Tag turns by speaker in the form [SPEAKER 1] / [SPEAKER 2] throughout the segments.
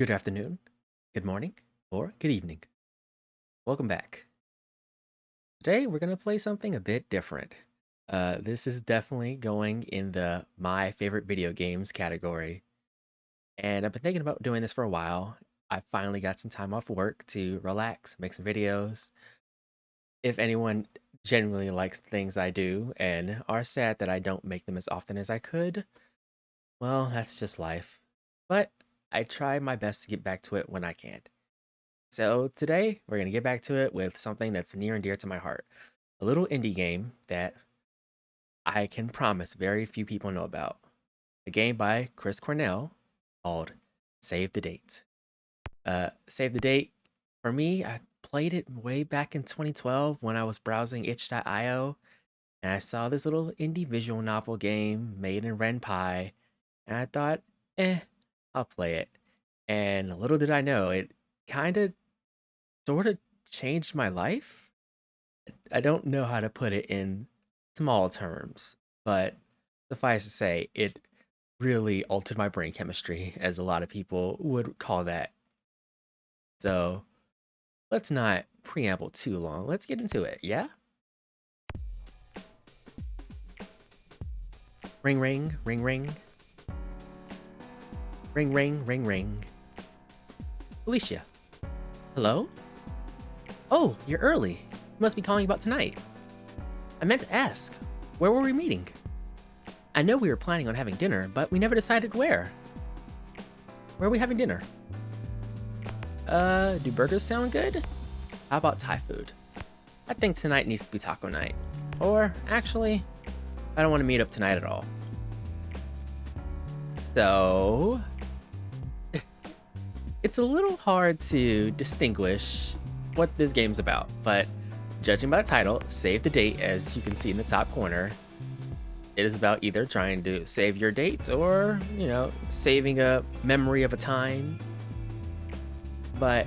[SPEAKER 1] Good afternoon, good morning, or good evening. Welcome back. Today we're going to play something a bit different. This is definitely going in the my favorite video games category. And I've been thinking about doing this for a while. I finally got some time off work to relax, make some videos. If anyone genuinely likes the things I do and are sad that I don't make them as often as I could, well, that's just life. But I try my best to get back to it when I can. So today we're going to get back to it with something that's near and dear to my heart. A little indie game that I can promise very few people know about. A game by Chris Cornell called Save the Date. Save the Date, for me, I played it way back in 2012 when I was browsing itch.io and I saw this little indie visual novel game made in RenPy and I thought, I'll play it. And little did I know, it kind of sort of changed my life. I don't know how to put it in small terms, but suffice to say, it really altered my brain chemistry, as a lot of people would call that. So let's not preamble too long. Let's get into it, yeah? Ring, ring, ring, ring. Ring, ring, ring, ring. Alicia, hello? Oh, you're early. You must be calling about tonight. I meant to ask, where were we meeting? I know we were planning on having dinner, but we never decided where. Where are we having dinner? Do burgers sound good? How about Thai food? I think tonight needs to be taco night. Or, actually, I don't want to meet up tonight at all. So... it's a little hard to distinguish what this game's about, but judging by the title, Save the Date, as you can see in the top corner, it is about either trying to save your date or, saving a memory of a time. But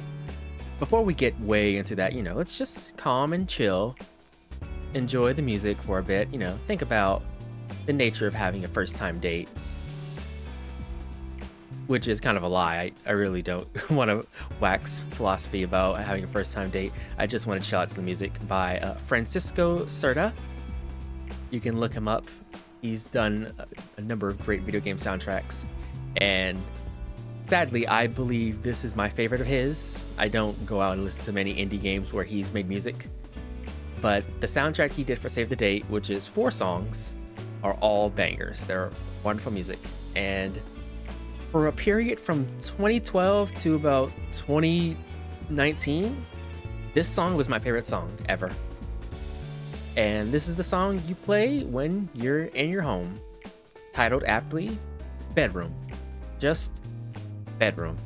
[SPEAKER 1] before we get way into that, let's just calm and chill, enjoy the music for a bit, think about the nature of having a first time date, which is kind of a lie. I really don't want to wax philosophy about having a first time date. I just want to chill out to the music by Francisco Cerda. You can look him up. He's done a number of great video game soundtracks, and sadly, I believe this is my favorite of his. I don't go out and listen to many indie games where he's made music, but the soundtrack he did for Save the Date, which is 4 songs, are all bangers. They're wonderful music, and for a period from 2012 to about 2019, this song was my favorite song ever. And this is the song you play when you're in your home, titled aptly, Bedroom. Just Bedroom.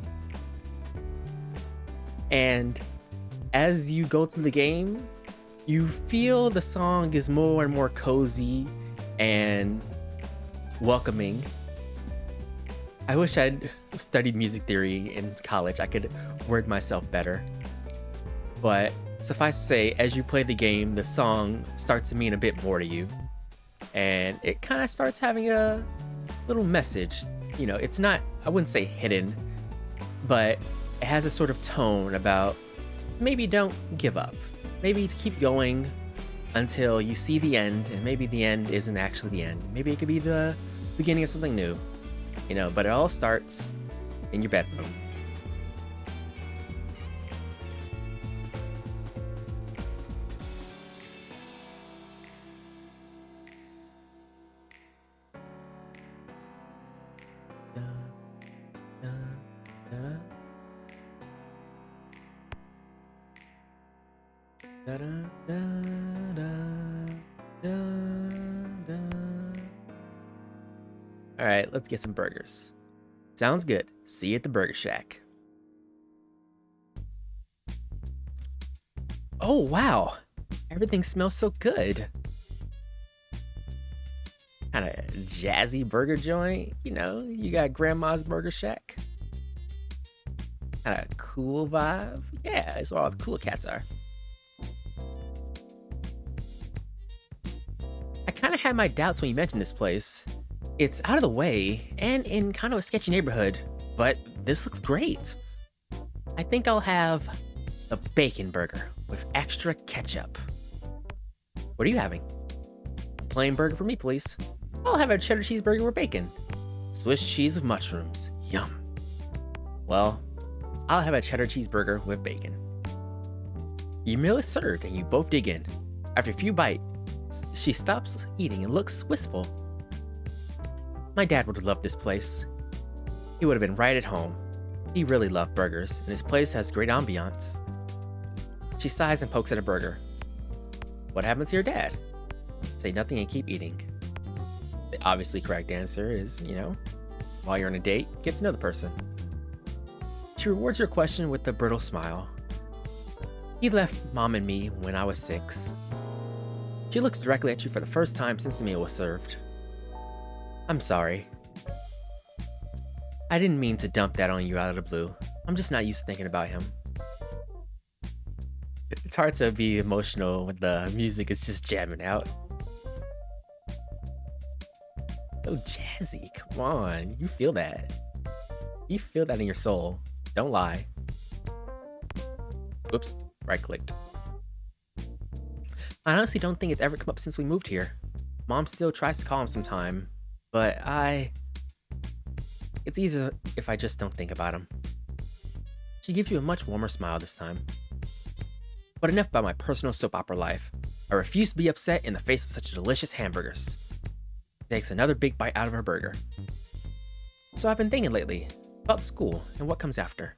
[SPEAKER 1] And as you go through the game, you feel the song is more and more cozy and welcoming. I wish I'd studied music theory in college. I could word myself better. But suffice to say, as you play the game, the song starts to mean a bit more to you. And it kind of starts having a little message. It's not, I wouldn't say hidden, but it has a sort of tone about maybe don't give up. Maybe keep going until you see the end, and maybe the end isn't actually the end. Maybe it could be the beginning of something new. But it all starts in your bedroom. All right, let's get some burgers. Sounds good. See you at the Burger Shack. Oh, wow. Everything smells so good. Kind of jazzy burger joint. You got Grandma's Burger Shack. Kind of cool vibe. Yeah, it's where all the cool cats are. I kind of had my doubts when you mentioned this place. It's out of the way and in kind of a sketchy neighborhood, but this looks great. I think I'll have a bacon burger with extra ketchup. What are you having? Plain burger for me, please. I'll have a cheddar cheeseburger with bacon. Swiss cheese with mushrooms. Yum. Well, I'll have a cheddar cheeseburger with bacon. Your meal is served and you both dig in. After a few bites, she stops eating and looks wistful. My dad would have loved this place. He would have been right at home. He really loved burgers, and his place has great ambiance. She sighs and pokes at a burger. What happens to your dad? Say nothing and keep eating. The obviously correct answer is, while you're on a date, get to know the person. She rewards your question with a brittle smile. He left Mom and me when I was 6. She looks directly at you for the first time since the meal was served. I'm sorry. I didn't mean to dump that on you out of the blue. I'm just not used to thinking about him. It's hard to be emotional when the music is just jamming out. So jazzy, come on. You feel that. You feel that in your soul. Don't lie. Oops, right clicked. I honestly don't think it's ever come up since we moved here. Mom still tries to call him sometime, but it's easier if I just don't think about him. She gives you a much warmer smile this time. But enough about my personal soap opera life. I refuse to be upset in the face of such delicious hamburgers. She takes another big bite out of her burger. So I've been thinking lately about school and what comes after.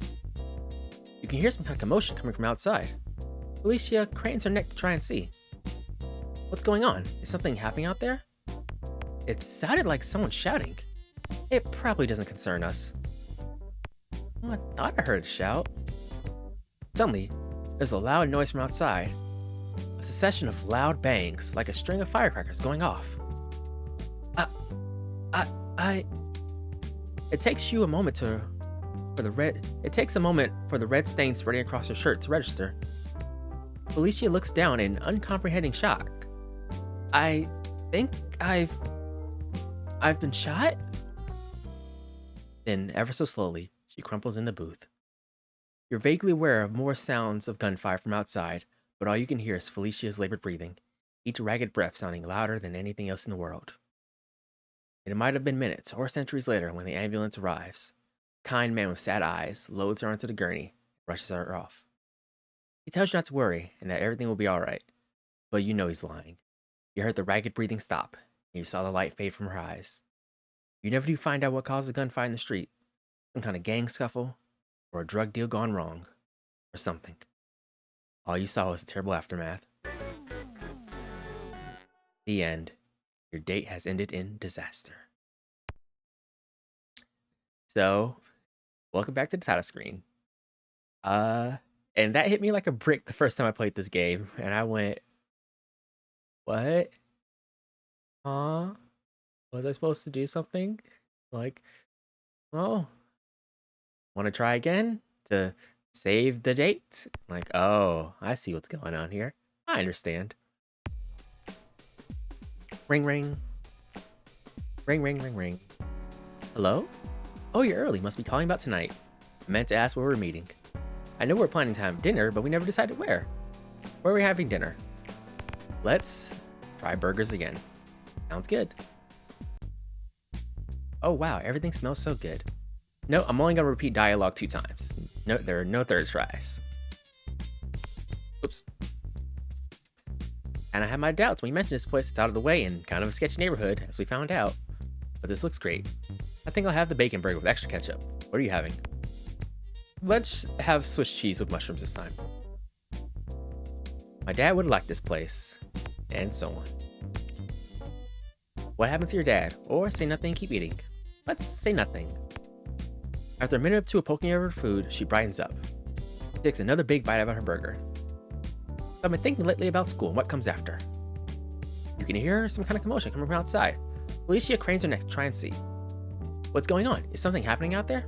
[SPEAKER 1] You can hear some kind of commotion coming from outside. Felicia cranes her neck to try and see. What's going on? Is something happening out there? It sounded like someone shouting. It probably doesn't concern us. Oh, I thought I heard a shout. Suddenly, there's a loud noise from outside. A succession of loud bangs, like a string of firecrackers going off. It takes a moment for the red stain spreading across her shirt to register. Felicia looks down in uncomprehending shock. I think I've been shot? Then, ever so slowly, she crumples in the booth. You're vaguely aware of more sounds of gunfire from outside, but all you can hear is Felicia's labored breathing, each ragged breath sounding louder than anything else in the world. It might have been minutes or centuries later when the ambulance arrives. A kind man with sad eyes loads her onto the gurney and rushes her off. He tells you not to worry and that everything will be alright, but you know he's lying. You heard the ragged breathing stop, and you saw the light fade from her eyes. You never do find out what caused the gunfight in the street. Some kind of gang scuffle, or a drug deal gone wrong, or something. All you saw was a terrible aftermath. The end. Your date has ended in disaster. So, welcome back to the title screen. And that hit me like a brick the first time I played this game, and I went, what? Huh? Was I supposed to do something? Like, oh, want to try again to save the date? Like, oh, I see what's going on here. I understand. Ring, ring. Ring, ring, ring, ring. Hello? Oh, you're early. Must be calling about tonight. I meant to ask where we're meeting. I know we're planning to have dinner, but we never decided where. Where are we having dinner? Let's try burgers again. Sounds good. Oh wow, everything smells so good. No, I'm only gonna repeat dialogue 2 times. No, there are no third tries. Oops. And I had my doubts when you mentioned this place. It's out of the way and kind of a sketchy neighborhood, as we found out. But this looks great. I think I'll have the bacon burger with extra ketchup. What are you having? Let's have Swiss cheese with mushrooms this time. My dad would have liked this place. And so on. What happens to your dad? Or say nothing and keep eating. Let's say nothing. After a minute or two of poking over her food, she brightens up. She takes another big bite out of her burger. I've been thinking lately about school and what comes after. You can hear some kind of commotion coming from outside. Felicia cranes her neck to try and see. What's going on? Is something happening out there?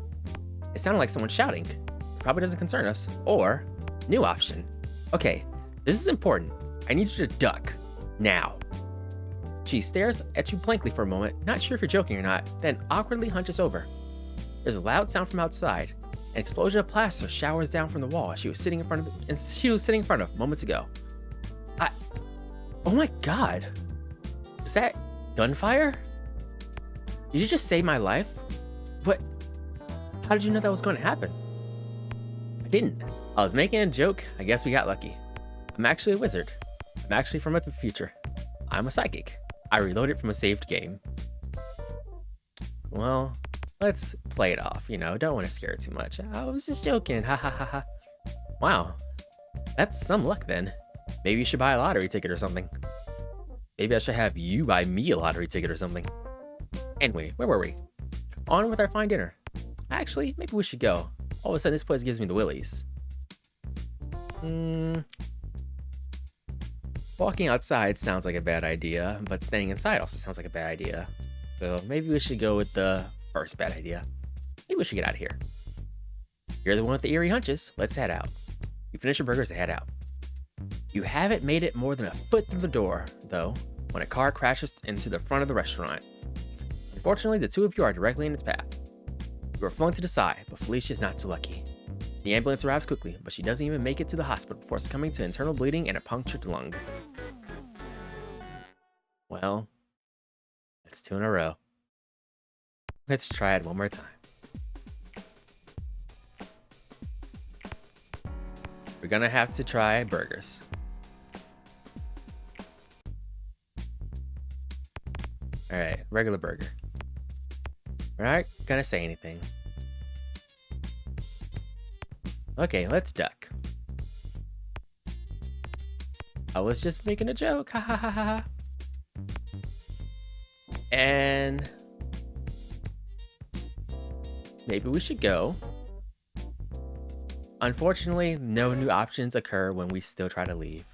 [SPEAKER 1] It sounded like someone shouting. It probably doesn't concern us. Or, new option. Okay, this is important. I need you to duck. Now. She stares at you blankly for a moment, not sure if you're joking or not, then awkwardly hunches over. There's a loud sound from outside. An explosion of plaster showers down from the wall she was sitting in front of moments ago. Oh my god. Was that gunfire? Did you just save my life? What? How did you know that was going to happen? I didn't. I was making a joke. I guess we got lucky. I'm actually a wizard. I'm actually from the future. I'm a psychic. I reloaded from a saved game. Well, let's play it off, you know, don't want to scare it too much. I was just joking, ha ha ha ha. Wow, that's some luck then. Maybe you should buy a lottery ticket or something. Maybe I should have you buy me a lottery ticket or something. Anyway, where were we? On with our fine dinner. Actually, maybe we should go. All of a sudden, this place gives me the willies. Walking outside sounds like a bad idea, but staying inside also sounds like a bad idea. So maybe we should go with the first bad idea. Maybe we should get out of here. You're the one with the eerie hunches. Let's head out. You finish your burgers and head out. You haven't made it more than a foot through the door, though, when a car crashes into the front of the restaurant. Unfortunately, the two of you are directly in its path. You are flung to the side, but Felicia is not so lucky. The ambulance arrives quickly, but she doesn't even make it to the hospital before succumbing to internal bleeding and a punctured lung. Well, that's 2 in a row. Let's try it one more time. We're gonna have to try burgers. Alright, regular burger. We're not gonna say anything. Okay, let's duck. I was just making a joke, ha ha ha ha ha. And maybe we should go. Unfortunately, no new options occur when we still try to leave.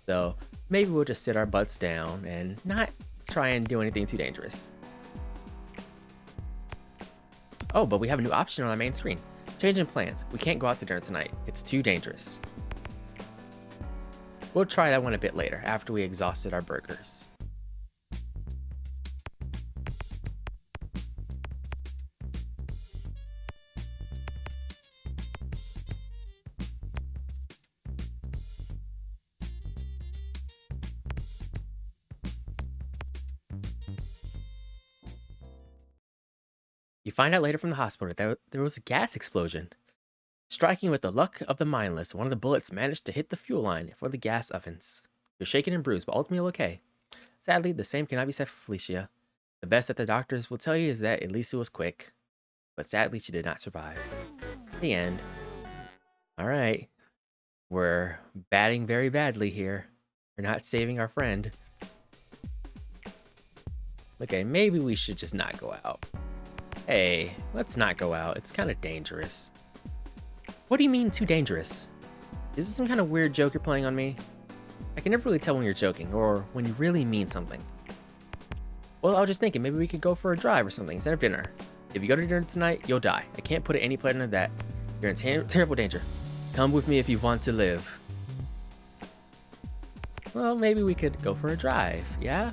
[SPEAKER 1] So maybe we'll just sit our butts down and not try and do anything too dangerous. Oh, but we have a new option on our main screen. Changing plans. We can't go out to dinner tonight. It's too dangerous. We'll try that one a bit later, after we exhausted our burgers. You find out later from the hospital that there was a gas explosion. Striking with the luck of the mindless, one of the bullets managed to hit the fuel line for the gas ovens. You're shaken and bruised, but ultimately okay. Sadly, the same cannot be said for Felicia. The best that the doctors will tell you is that at least it was quick. But sadly, she did not survive. The end. Alright. We're batting very badly here. We're not saving our friend. Okay, maybe we should just not go out. Hey, let's not go out. It's kind of dangerous. What do you mean, too dangerous? Is this some kind of weird joke you're playing on me? I can never really tell when you're joking, or when you really mean something. Well, I was just thinking, maybe we could go for a drive or something instead of dinner. If you go to dinner tonight, you'll die. I can't put it any plainer than that. You're in terrible danger. Come with me if you want to live. Well, maybe we could go for a drive, yeah?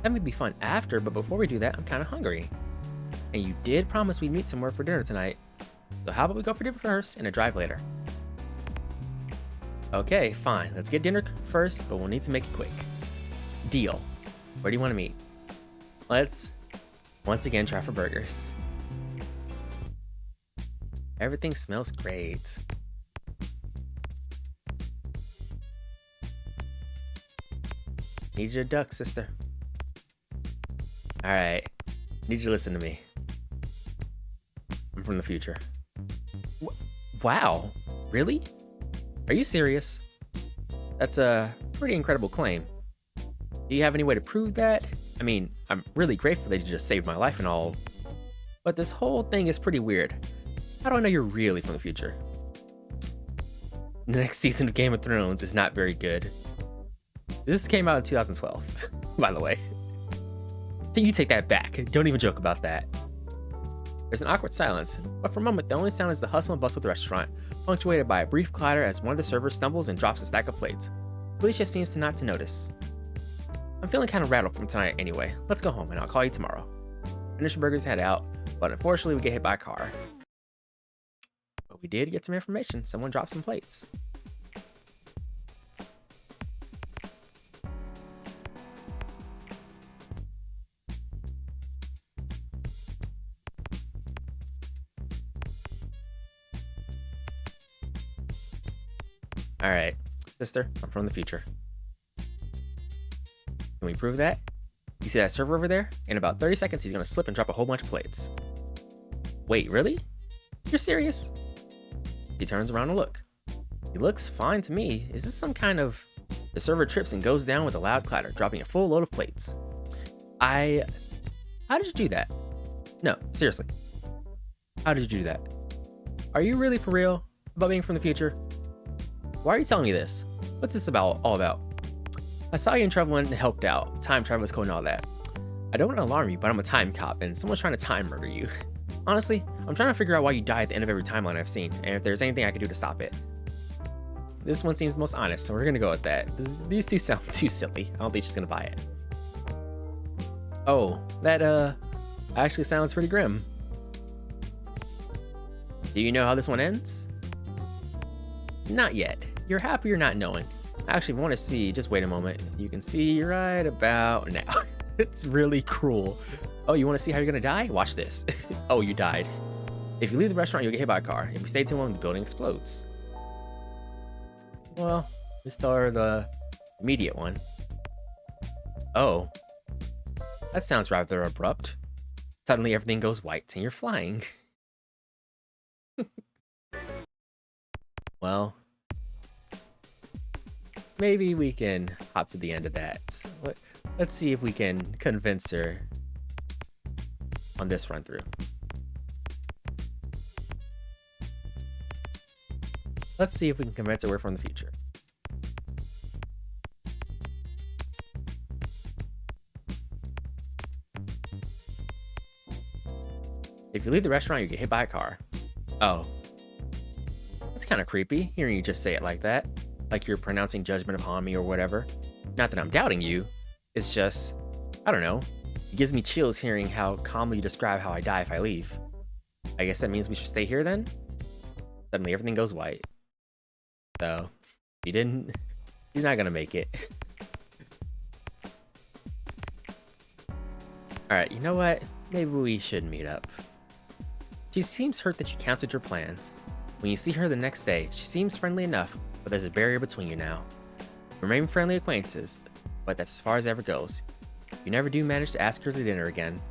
[SPEAKER 1] That may be fun after, but before we do that, I'm kind of hungry. And you did promise we'd meet somewhere for dinner tonight. So how about we go for dinner first and a drive later? Okay, fine. Let's get dinner first, but we'll need to make it quick. Deal. Where do you want to meet? Let's, once again, try for burgers. Everything smells great. Need you to duck, sister. Alright. Need you to listen to me. I'm from the future. Wow. Really? Are you serious? That's a pretty incredible claim. Do you have any way to prove that? I mean, I'm really grateful that you just saved my life and all, but this whole thing is pretty weird. How do I know you're really from the future? The next season of Game of Thrones is not very good. This came out in 2012, by the way. So you take that back. Don't even joke about that. There's an awkward silence, but for a moment the only sound is the hustle and bustle of the restaurant, punctuated by a brief clatter as one of the servers stumbles and drops a stack of plates. Felicia seems not to notice. I'm feeling kind of rattled from tonight anyway. Let's go home and I'll call you tomorrow. Finish the burgers, head out, but unfortunately we get hit by a car. But we did get some information. Someone dropped some plates. Alright, sister, I'm from the future. Can we prove that? You see that server over there? In about 30 seconds, he's gonna slip and drop a whole bunch of plates. Wait, really? You're serious? He turns around to look. He looks fine to me. Is this some kind of... The server trips and goes down with a loud clatter, dropping a full load of plates. How did you do that? No, seriously. How did you do that? Are you really for real about being from the future? Why are you telling me this? What's this all about? I saw you in travel and helped out. Time travel code and all that. I don't want to alarm you, but I'm a time cop and someone's trying to time murder you. Honestly, I'm trying to figure out why you die at the end of every timeline I've seen, and if there's anything I can do to stop it. This one seems most honest, so we're gonna go with that. These two sound too silly. I don't think she's gonna buy it. Oh, that actually sounds pretty grim. Do you know how this one ends? Not yet. You're happier not knowing. Actually, if you want to see, just wait a moment. You can see right about now. It's really cruel. Oh, you want to see how you're gonna die? Watch this. Oh, you died. If you leave the restaurant, you'll get hit by a car. If you stay too long, the building explodes. Well, let's start the immediate one. Oh, that sounds rather abrupt. Suddenly everything goes white and you're flying. Well, maybe we can hop to the end of that. Let's see if we can convince her on this run through. Let's see if we can convince her we're from the future. If you leave the restaurant, you get hit by a car. Oh. That's kind of creepy, hearing you just say it like that. Like you're pronouncing judgment upon me or whatever. Not that I'm doubting you. It's just, I don't know. It gives me chills hearing how calmly you describe how I die if I leave. I guess that means we should stay here then? Suddenly everything goes white. So, he's not gonna make it. Alright, you know what? Maybe we should meet up. She seems hurt that you canceled your plans. When you see her the next day, she seems friendly enough, but there's a barrier between you now. Remain friendly acquaintances, but that's as far as it ever goes. You never do manage to ask her to dinner again.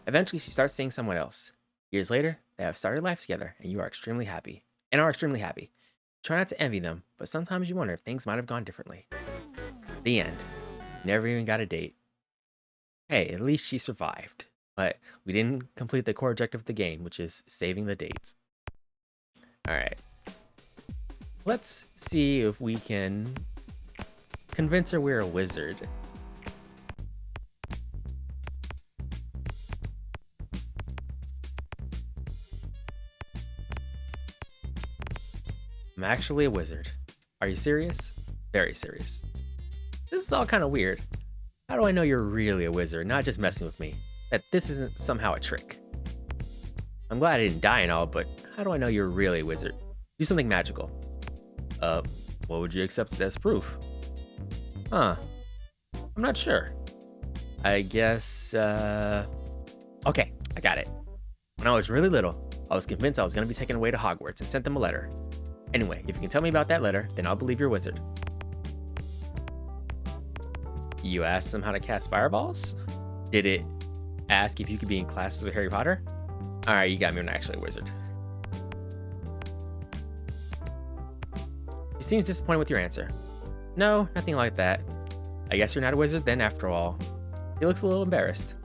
[SPEAKER 1] Eventually, she starts seeing someone else. Years later, they have started life together, and you are extremely happy. Try not to envy them, but sometimes you wonder if things might have gone differently. The end. Never even got a date. Hey, at least she survived. But we didn't complete the core objective of the game, which is saving the dates. Alright. Let's see if we can convince her we're a wizard. I'm actually a wizard. Are you serious? Very serious. This is all kind of weird. How do I know you're really a wizard, not just messing with me? That this isn't somehow a trick? I'm glad I didn't die and all, but how do I know you're really a wizard? Do something magical. What would you accept as proof? Huh. I'm not sure. I guess, okay, I got it. When I was really little, I was convinced I was going to be taken away to Hogwarts and sent them a letter. Anyway, if you can tell me about that letter, then I'll believe you're a wizard. You asked them how to cast fireballs? Did it ask if you could be in classes with Harry Potter? Alright, you got me, I'm not actually a wizard. He seems disappointed with your answer. No, nothing like that. I guess you're not a wizard then after all. He looks a little embarrassed.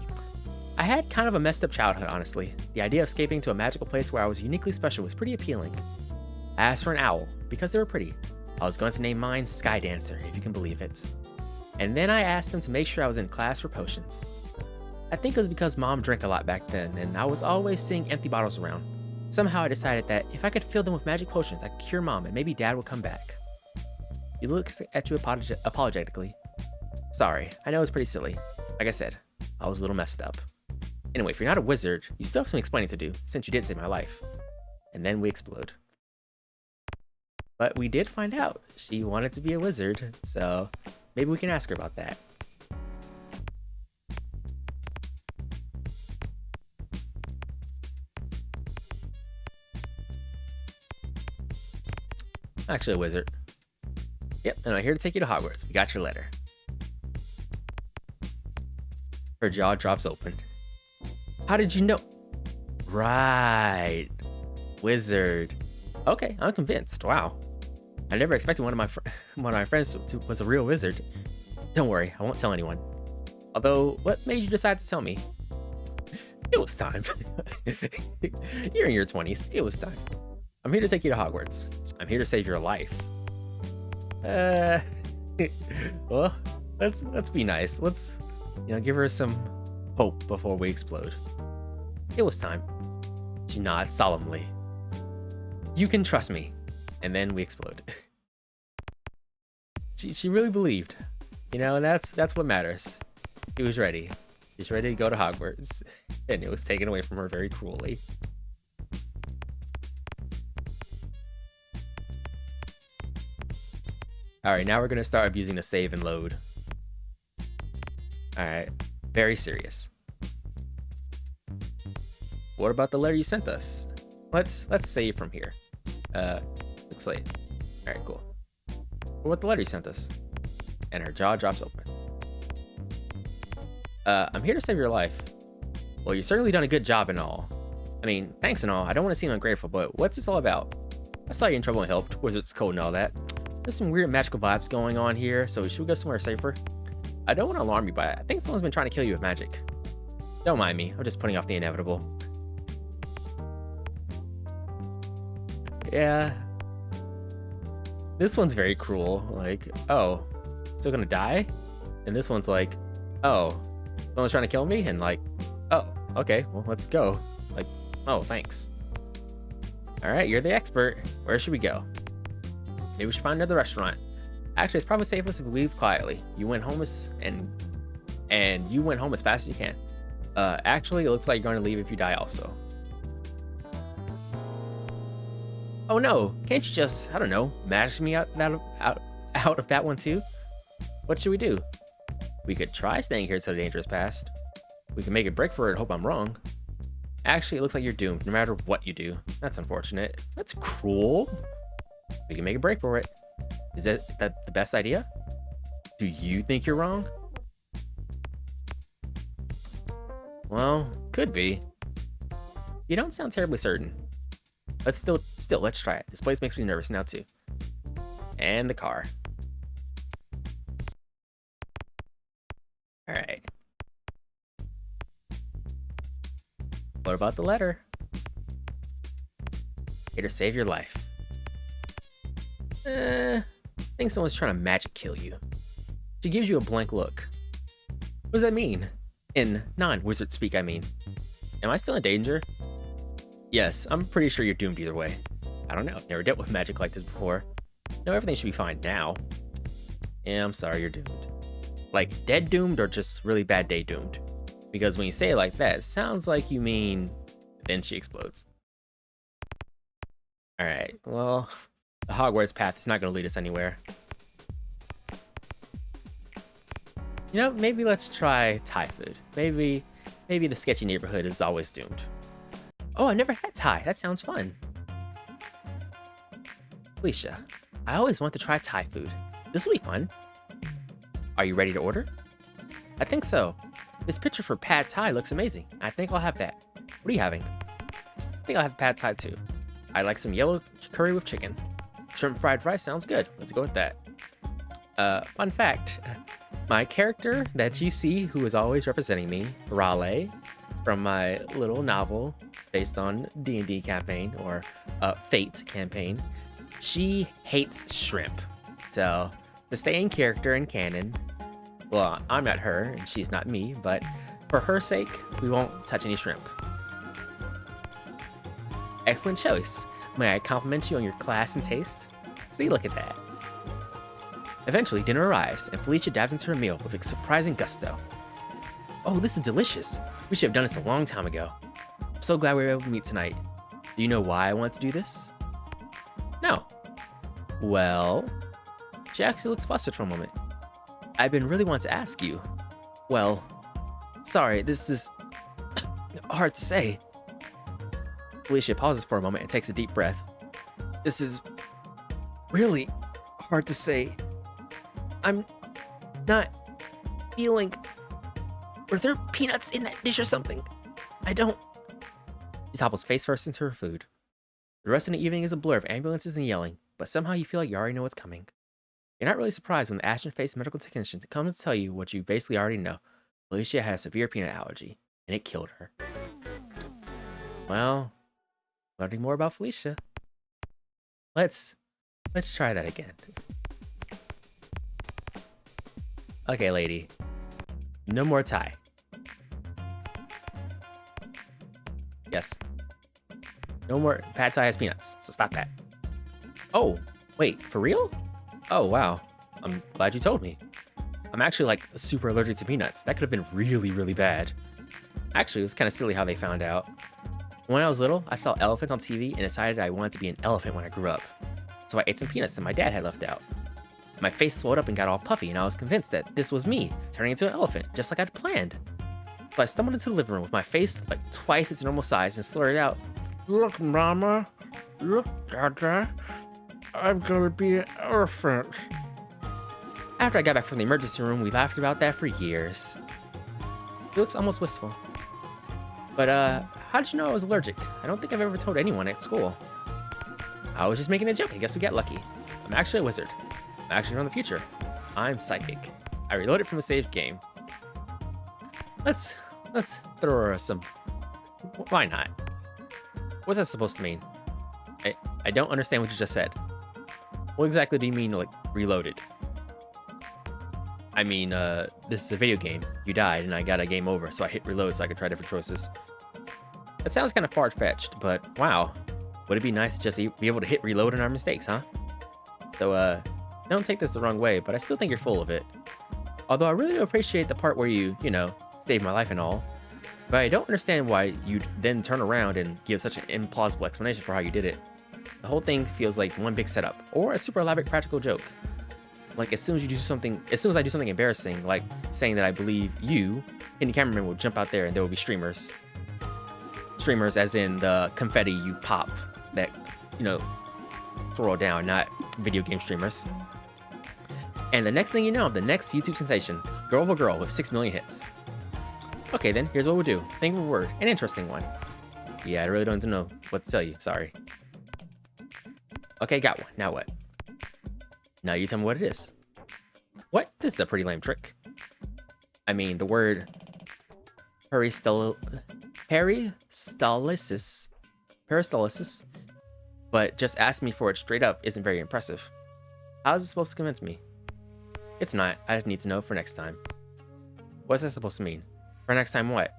[SPEAKER 1] I had kind of a messed up childhood, honestly. The idea of escaping to a magical place where I was uniquely special was pretty appealing. I asked for an owl, because they were pretty. I was going to name mine Sky Dancer, if you can believe it. And then I asked him to make sure I was in class for potions. I think it was because Mom drank a lot back then, and I was always seeing empty bottles around. Somehow I decided that if I could fill them with magic potions, I could cure Mom and maybe Dad would come back. He looked at you apologetically. Sorry, I know it's pretty silly. Like I said, I was a little messed up. Anyway, if you're not a wizard, you still have some explaining to do, since you did save my life. And then we explode. But we did find out she wanted to be a wizard, so maybe we can ask her about that. Actually, a wizard. Yep, and I'm here to take you to Hogwarts. We got your letter. Her jaw drops open. How did you know? Right. Wizard. Okay, I'm convinced. Wow. I never expected one of my friends was a real wizard. Don't worry, I won't tell anyone. Although, what made you decide to tell me? It was time. You're in your 20s. It was time. I'm here to take you to Hogwarts. I'm here to save your life. Well, let's be nice. Let's, give her some hope before we explode. It was time. She nods solemnly. You can trust me. And then we explode. She really believed. And that's what matters. She was ready. She's ready to go to Hogwarts. And it was taken away from her very cruelly. Alright, now we're going to start abusing the save and load. Alright, very serious. What about the letter you sent us? Let's save from here. Looks like. Alright, cool. What about the letter you sent us? And her jaw drops open. I'm here to save your life. Well, you've certainly done a good job and all. I mean, thanks and all. I don't want to seem ungrateful, but what's this all about? I saw you in trouble and helped. Wizard's code and all that. There's some weird magical vibes going on here, so should we go somewhere safer? I don't want to alarm you, but I think someone's been trying to kill you with magic. Don't mind me. I'm just putting off the inevitable. Yeah. This one's very cruel. Like, oh, still gonna die? And this one's like, oh, someone's trying to kill me? And like, oh, okay, well, let's go. Like, oh, thanks. All right, you're the expert. Where should we go? Maybe we should find another restaurant. Actually, it's probably safest if we leave quietly. You went home and you went home as fast as you can. Actually, it looks like you're going to leave if you die also. Oh no, can't you just, I don't know, magic me out of that one too? What should we do? We could try staying here till the dangerous past. We can make a break for it and hope I'm wrong. Actually, it looks like you're doomed, no matter what you do. That's unfortunate. That's cruel. We can make a break for it. Is that the best idea? Do you think you're wrong? Well, could be. You don't sound terribly certain. Let's let's try it. This place makes me nervous now too. And the car. All right. What about the letter? Here to save your life. I think someone's trying to magic kill you. She gives you a blank look. What does that mean? In non-wizard speak, I mean. Am I still in danger? Yes, I'm pretty sure you're doomed either way. I don't know, never dealt with magic like this before. No, everything should be fine now. Yeah, I'm sorry, you're doomed. Like, dead doomed or just really bad day doomed? Because when you say it like that, it sounds like you mean... Then she explodes. Alright, well... The Hogwarts path is not going to lead us anywhere. Maybe let's try Thai food. Maybe the sketchy neighborhood is always doomed. Oh, I never had Thai. That sounds fun. Alicia, I always want to try Thai food. This will be fun. Are you ready to order? I think so. This picture for Pad Thai looks amazing. I think I'll have that. What are you having? I think I'll have Pad Thai too. I like some yellow curry with chicken. Shrimp fried rice sounds good. Let's go with that. Fun fact. My character that you see who is always representing me, Raleigh, from my little novel based on D&D campaign, or Fate campaign, she hates shrimp. So, to stay in character and canon, well, I'm not her and she's not me, but for her sake, we won't touch any shrimp. Excellent choice. May I compliment you on your class and taste? See, look at that. Eventually, dinner arrives, and Felicia dives into her meal with a surprising gusto. Oh, this is delicious. We should have done this a long time ago. I'm so glad we were able to meet tonight. Do you know why I want to do this? No. Well, she actually looks flustered for a moment. I've been really wanting to ask you. Well, sorry, this is hard to say. Felicia pauses for a moment and takes a deep breath. This is really hard to say. I'm not feeling... Were there peanuts in that dish or something? I don't... She topples face first into her food. The rest of the evening is a blur of ambulances and yelling, but somehow you feel like you already know what's coming. You're not really surprised when the ashen-faced medical technician comes to tell you what you basically already know. Felicia had a severe peanut allergy, and it killed her. Well, learning more about Felicia. Let's try that again. Okay, lady. No more tie. Yes. No more pad thai has peanuts, so stop that. Oh, wait, for real? Oh, wow. I'm glad you told me. I'm actually like super allergic to peanuts. That could have been really, really bad. Actually, it was kind of silly how they found out. When I was little, I saw elephants on TV and decided I wanted to be an elephant when I grew up. So I ate some peanuts that my dad had left out. My face swelled up and got all puffy, and I was convinced that this was me, turning into an elephant, just like I'd planned. So I stumbled into the living room with my face like twice its normal size and slurred out, "Look, Mama. Look, Dada. I'm gonna be an elephant." After I got back from the emergency room, we laughed about that for years. He looks almost wistful. But, how did you know I was allergic? I don't think I've ever told anyone at school. I was just making a joke. I guess we got lucky. I'm actually a wizard. I'm actually from the future. I'm psychic. I reloaded from a saved game. Let's throw her some... Why not? What's that supposed to mean? I don't understand what you just said. What exactly do you mean, like, reloaded? I mean, this is a video game. You died, and I got a game over, so I hit reload so I could try different choices. That sounds kind of far-fetched, but wow. Would it be nice to just be able to hit reload on our mistakes, huh? So, don't take this the wrong way, but I still think you're full of it. Although I really appreciate the part where you know, saved my life and all. But I don't understand why you'd then turn around and give such an implausible explanation for how you did it. The whole thing feels like one big setup, or a super elaborate practical joke. Like, as soon as I do something embarrassing, like saying that I believe you, any cameraman will jump out there and there will be streamers. Streamers as in the confetti you pop that, you know, throw down, not video game streamers. And the next thing you know, the next YouTube sensation, Girl of a Girl with 6 million hits. Okay then, here's what we'll do. Think of a word, an interesting one. Yeah, I really don't know what to tell you, sorry. Okay, got one, now what? Now you tell me what it is. What? This is a pretty lame trick. I mean, the word peristalsis, but just ask me for it straight up isn't very impressive. How is it supposed to convince me? It's not. I just need to know for next time. What's that supposed to mean? For next time what?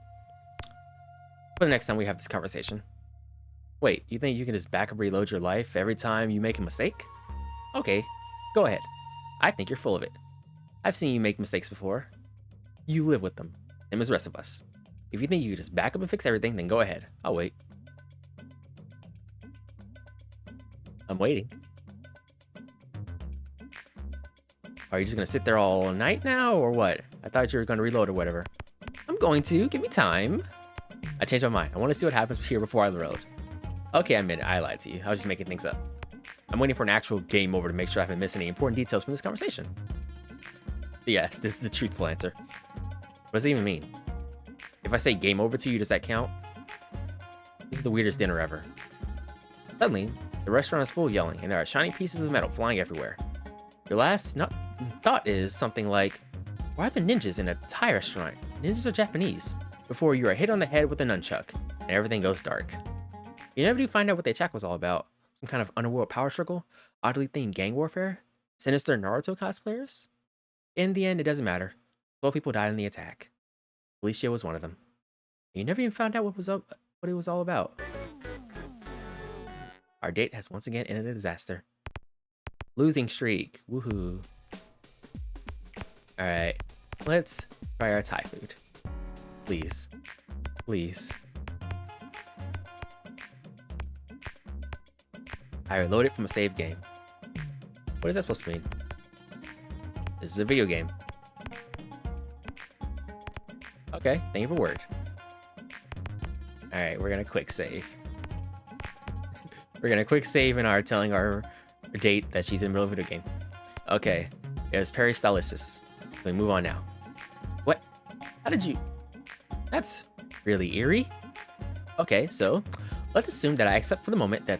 [SPEAKER 1] For the next time we have this conversation. Wait, you think you can just back up reload your life every time you make a mistake? Okay, go ahead. I think you're full of it. I've seen you make mistakes before. You live with them, same as the rest of us. If you think you can just back up and fix everything, then go ahead. I'll wait. I'm waiting. Are you just gonna sit there all night now, or what? I thought you were gonna reload or whatever. I'm going to. Give me time. I changed my mind. I want to see what happens here before I reload. Okay, I admit it. I lied to you. I was just making things up. I'm waiting for an actual game over to make sure I haven't missed any important details from this conversation. Yes, this is the truthful answer. What does it even mean? If I say game over to you, does that count? This is the weirdest dinner ever. Suddenly, the restaurant is full of yelling, and there are shiny pieces of metal flying everywhere. Your last thought is something like, why are there ninjas in a Thai restaurant? Ninjas are Japanese. Before you are hit on the head with a nunchuck, and everything goes dark. You never do find out what the attack was all about. Some kind of underworld power struggle? Oddly themed gang warfare? Sinister Naruto cosplayers? In the end, it doesn't matter. 12 people died in the attack. Felicia was one of them. You never even found out what it was all about. Our date has once again ended in a disaster. Losing streak. Woohoo. Alright, let's try our Thai food. Please. Please. I reloaded from a save game. What is that supposed to mean? This is a video game. Okay, thank you for word. Alright, we're gonna quick save. We're gonna quick save and are telling our date that she's in the middle of a video game. Okay, it was peristylisis. We move on now. What? How did you... That's really eerie. Okay, so let's assume that I accept for the moment that...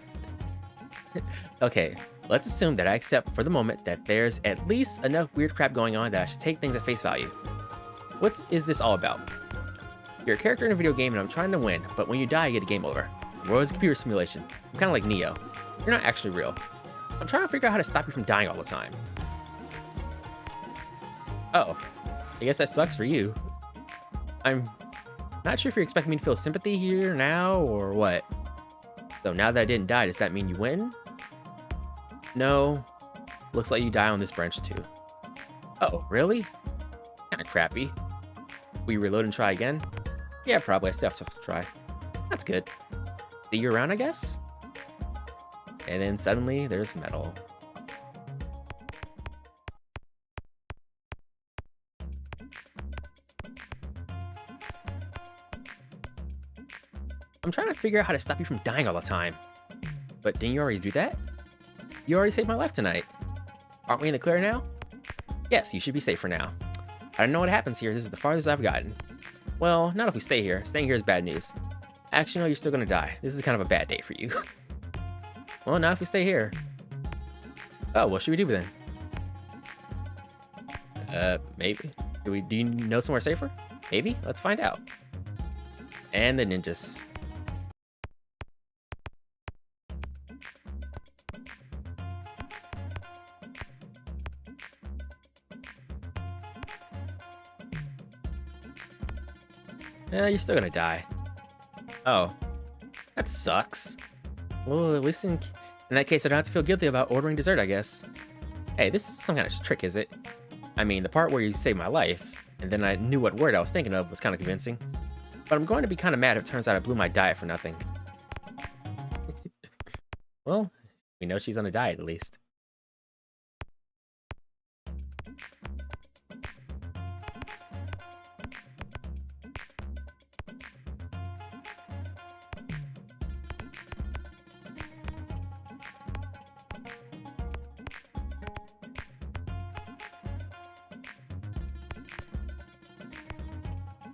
[SPEAKER 1] Okay, let's assume that I accept for the moment that there's at least enough weird crap going on that I should take things at face value. What is this all about? You're a character in a video game and I'm trying to win, but when you die, you get a game over. The world is a computer simulation. I'm kind of like Neo. You're not actually real. I'm trying to figure out how to stop you from dying all the time. Oh, I guess that sucks for you. I'm not sure if you're expecting me to feel sympathy here now or what. So now that I didn't die, does that mean you win? No. Looks like you die on this branch too. Oh, really? Kinda crappy. Will you reload and try again? Yeah, probably. I still have to try. That's good. See you around, I guess? And then suddenly, there's metal. I'm trying to figure out how to stop you from dying all the time. But didn't you already do that? You already saved my life tonight. Aren't we in the clear now? Yes, you should be safe for now. I don't know what happens here. This is the farthest I've gotten. Well, not if we stay here. Staying here is bad news. Actually, no, you're still gonna die. This is kind of a bad day for you. Well, not if we stay here. Oh, what should we do then? Maybe. Do you know somewhere safer? Maybe? Let's find out. And the ninjas. You're still gonna die. Oh. That sucks. Well, at least in that case, I don't have to feel guilty about ordering dessert, I guess. Hey, this is some kind of trick, is it? I mean, the part where you saved my life, and then I knew what word I was thinking of was kind of convincing. But I'm going to be kind of mad if it turns out I blew my diet for nothing. Well, we know she's on a diet at least.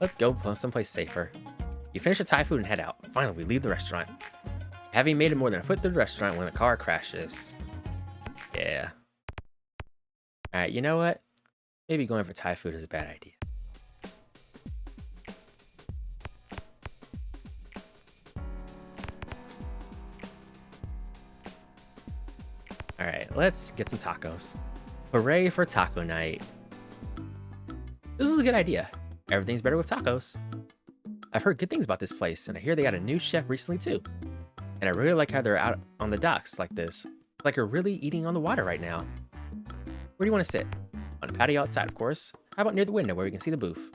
[SPEAKER 1] Let's go someplace safer. You finish your Thai food and head out. Finally, we leave the restaurant. Having made it more than a foot through the restaurant when the car crashes. Yeah. Alright, you know what? Maybe going for Thai food is a bad idea. Alright, let's get some tacos. Hooray for taco night. This is a good idea. Everything's better with tacos. I've heard good things about this place, and I hear they got a new chef recently too. And I really like how they're out on the docks like this. Like you're really eating on the water right now. Where do you want to sit? On a patio outside, of course. How about near the window where we can see the booth?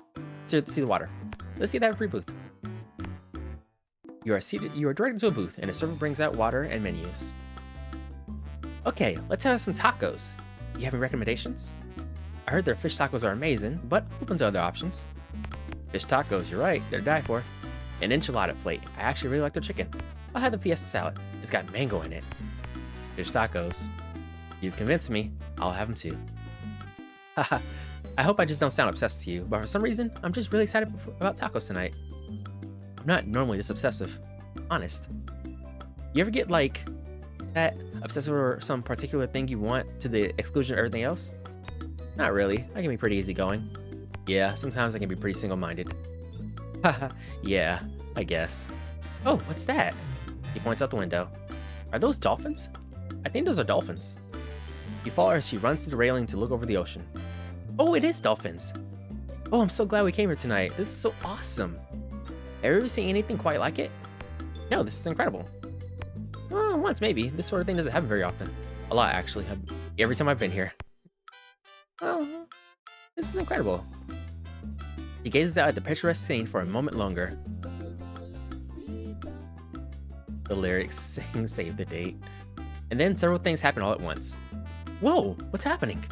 [SPEAKER 1] See the water. Let's see that free booth. You are directed to a booth, and a server brings out water and menus. Okay, let's have some tacos. You have any recommendations? I heard their fish tacos are amazing, but open to other options. Fish tacos, you're right, they're to die for. An enchilada plate. I actually really like their chicken. I'll have the fiesta salad. It's got mango in it. Fish tacos. You've convinced me. I'll have them too. Haha. I hope I just don't sound obsessed to you, but for some reason, I'm just really excited about tacos tonight. I'm not normally this obsessive. Honest. You ever get like that obsessive over some particular thing you want to the exclusion of everything else? Not really. I can be pretty easygoing. Yeah, sometimes I can be pretty single-minded. Haha, yeah, I guess. Oh, what's that? He points out the window. Are those dolphins? I think those are dolphins. You follow her as she runs to the railing to look over the ocean. Oh, it is dolphins. Oh, I'm so glad we came here tonight. This is so awesome. Have you ever seen anything quite like it? No, this is incredible. Well, once maybe. This sort of thing doesn't happen very often. A lot, actually. Every time I've been here. Oh, This is incredible. She gazes out at the picturesque scene for a moment longer. The lyrics sing save the date. And then several things happen all at once. Whoa, what's happening?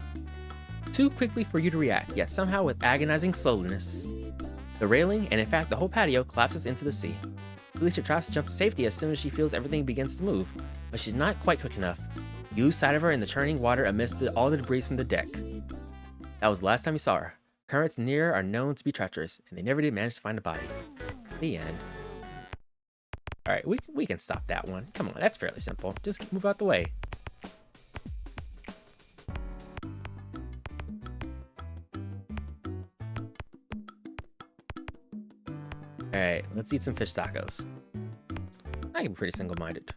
[SPEAKER 1] Too quickly for you to react, yet somehow with agonizing slowness. The railing, and in fact the whole patio, collapses into the sea. Felicia tries to jump to safety as soon as she feels everything begins to move, but she's not quite quick enough. You lose sight of her in the churning water amidst all the debris from the deck. That was the last time you saw her. Currents near are known to be treacherous, and they never did manage to find a body. The end. Alright, we can stop that one. Come on, that's fairly simple. Just move out the way. Alright, let's eat some fish tacos. I can be pretty single-minded.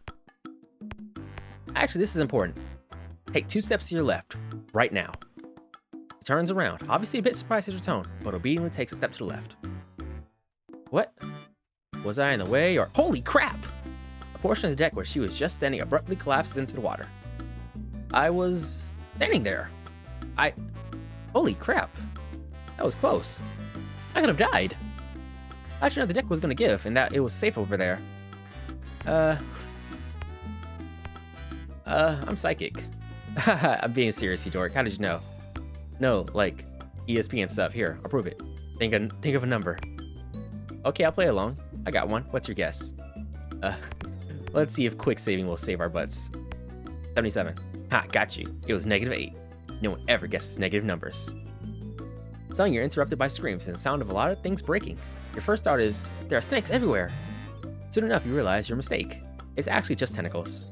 [SPEAKER 1] Actually, this is important. Take 2 steps to your left, right now. He turns around, obviously a bit surprised at her tone, but obediently takes a step to the left. What? Was I in the way, or— Holy crap! A portion of the deck where she was just standing abruptly collapses into the water. I was standing there. Holy crap. That was close. I could have died. I didn't know the deck was gonna give, and that it was safe over there. I'm psychic. I'm being serious, you dork. How did you know? No, like, ESPN stuff. Here, I'll prove it. Think of a number. Okay, I'll play along. I got one. What's your guess? Let's see if quick saving will save our butts. 77. Ha, got you. It was -8. No one ever guesses negative numbers. Suddenly you're interrupted by screams and the sound of a lot of things breaking. Your first thought is, there are snakes everywhere. Soon enough, you realize your mistake. It's actually just tentacles.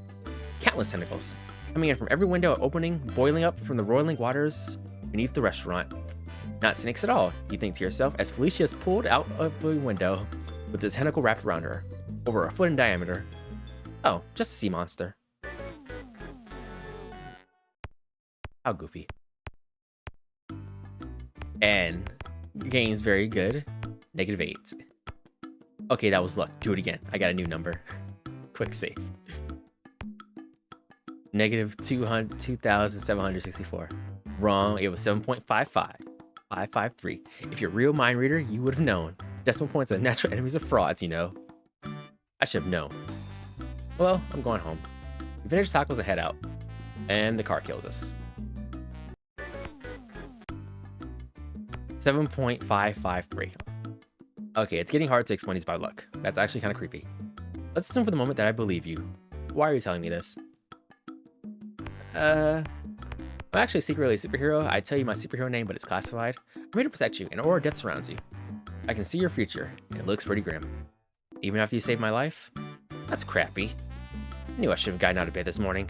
[SPEAKER 1] Countless tentacles. Coming in from every window opening, boiling up from the roiling waters beneath the restaurant. Not snakes at all, you think to yourself as Felicia is pulled out of the window with the tentacle wrapped around her, over a foot in diameter. Oh, just a sea monster. How goofy. And game's very good. -8. Okay, that was luck. Do it again. I got a new number. Quick save. -2,764. Wrong. It was 7.55. 553. If you're a real mind reader, you would have known. Decimal points are natural enemies of frauds, you know. I should have known. Well, I'm going home. We finish tacos and head out. And the car kills us. 7.553. Okay, it's getting hard to explain these by luck. That's actually kind of creepy. Let's assume for the moment that I believe you. Why are you telling me this? I'm actually secretly a superhero. I tell you my superhero name, but it's classified. I'm here to protect you, and aura of death surrounds you. I can see your future, and it looks pretty grim. Even after you saved my life? That's crappy. I knew I should have gotten out of bed this morning.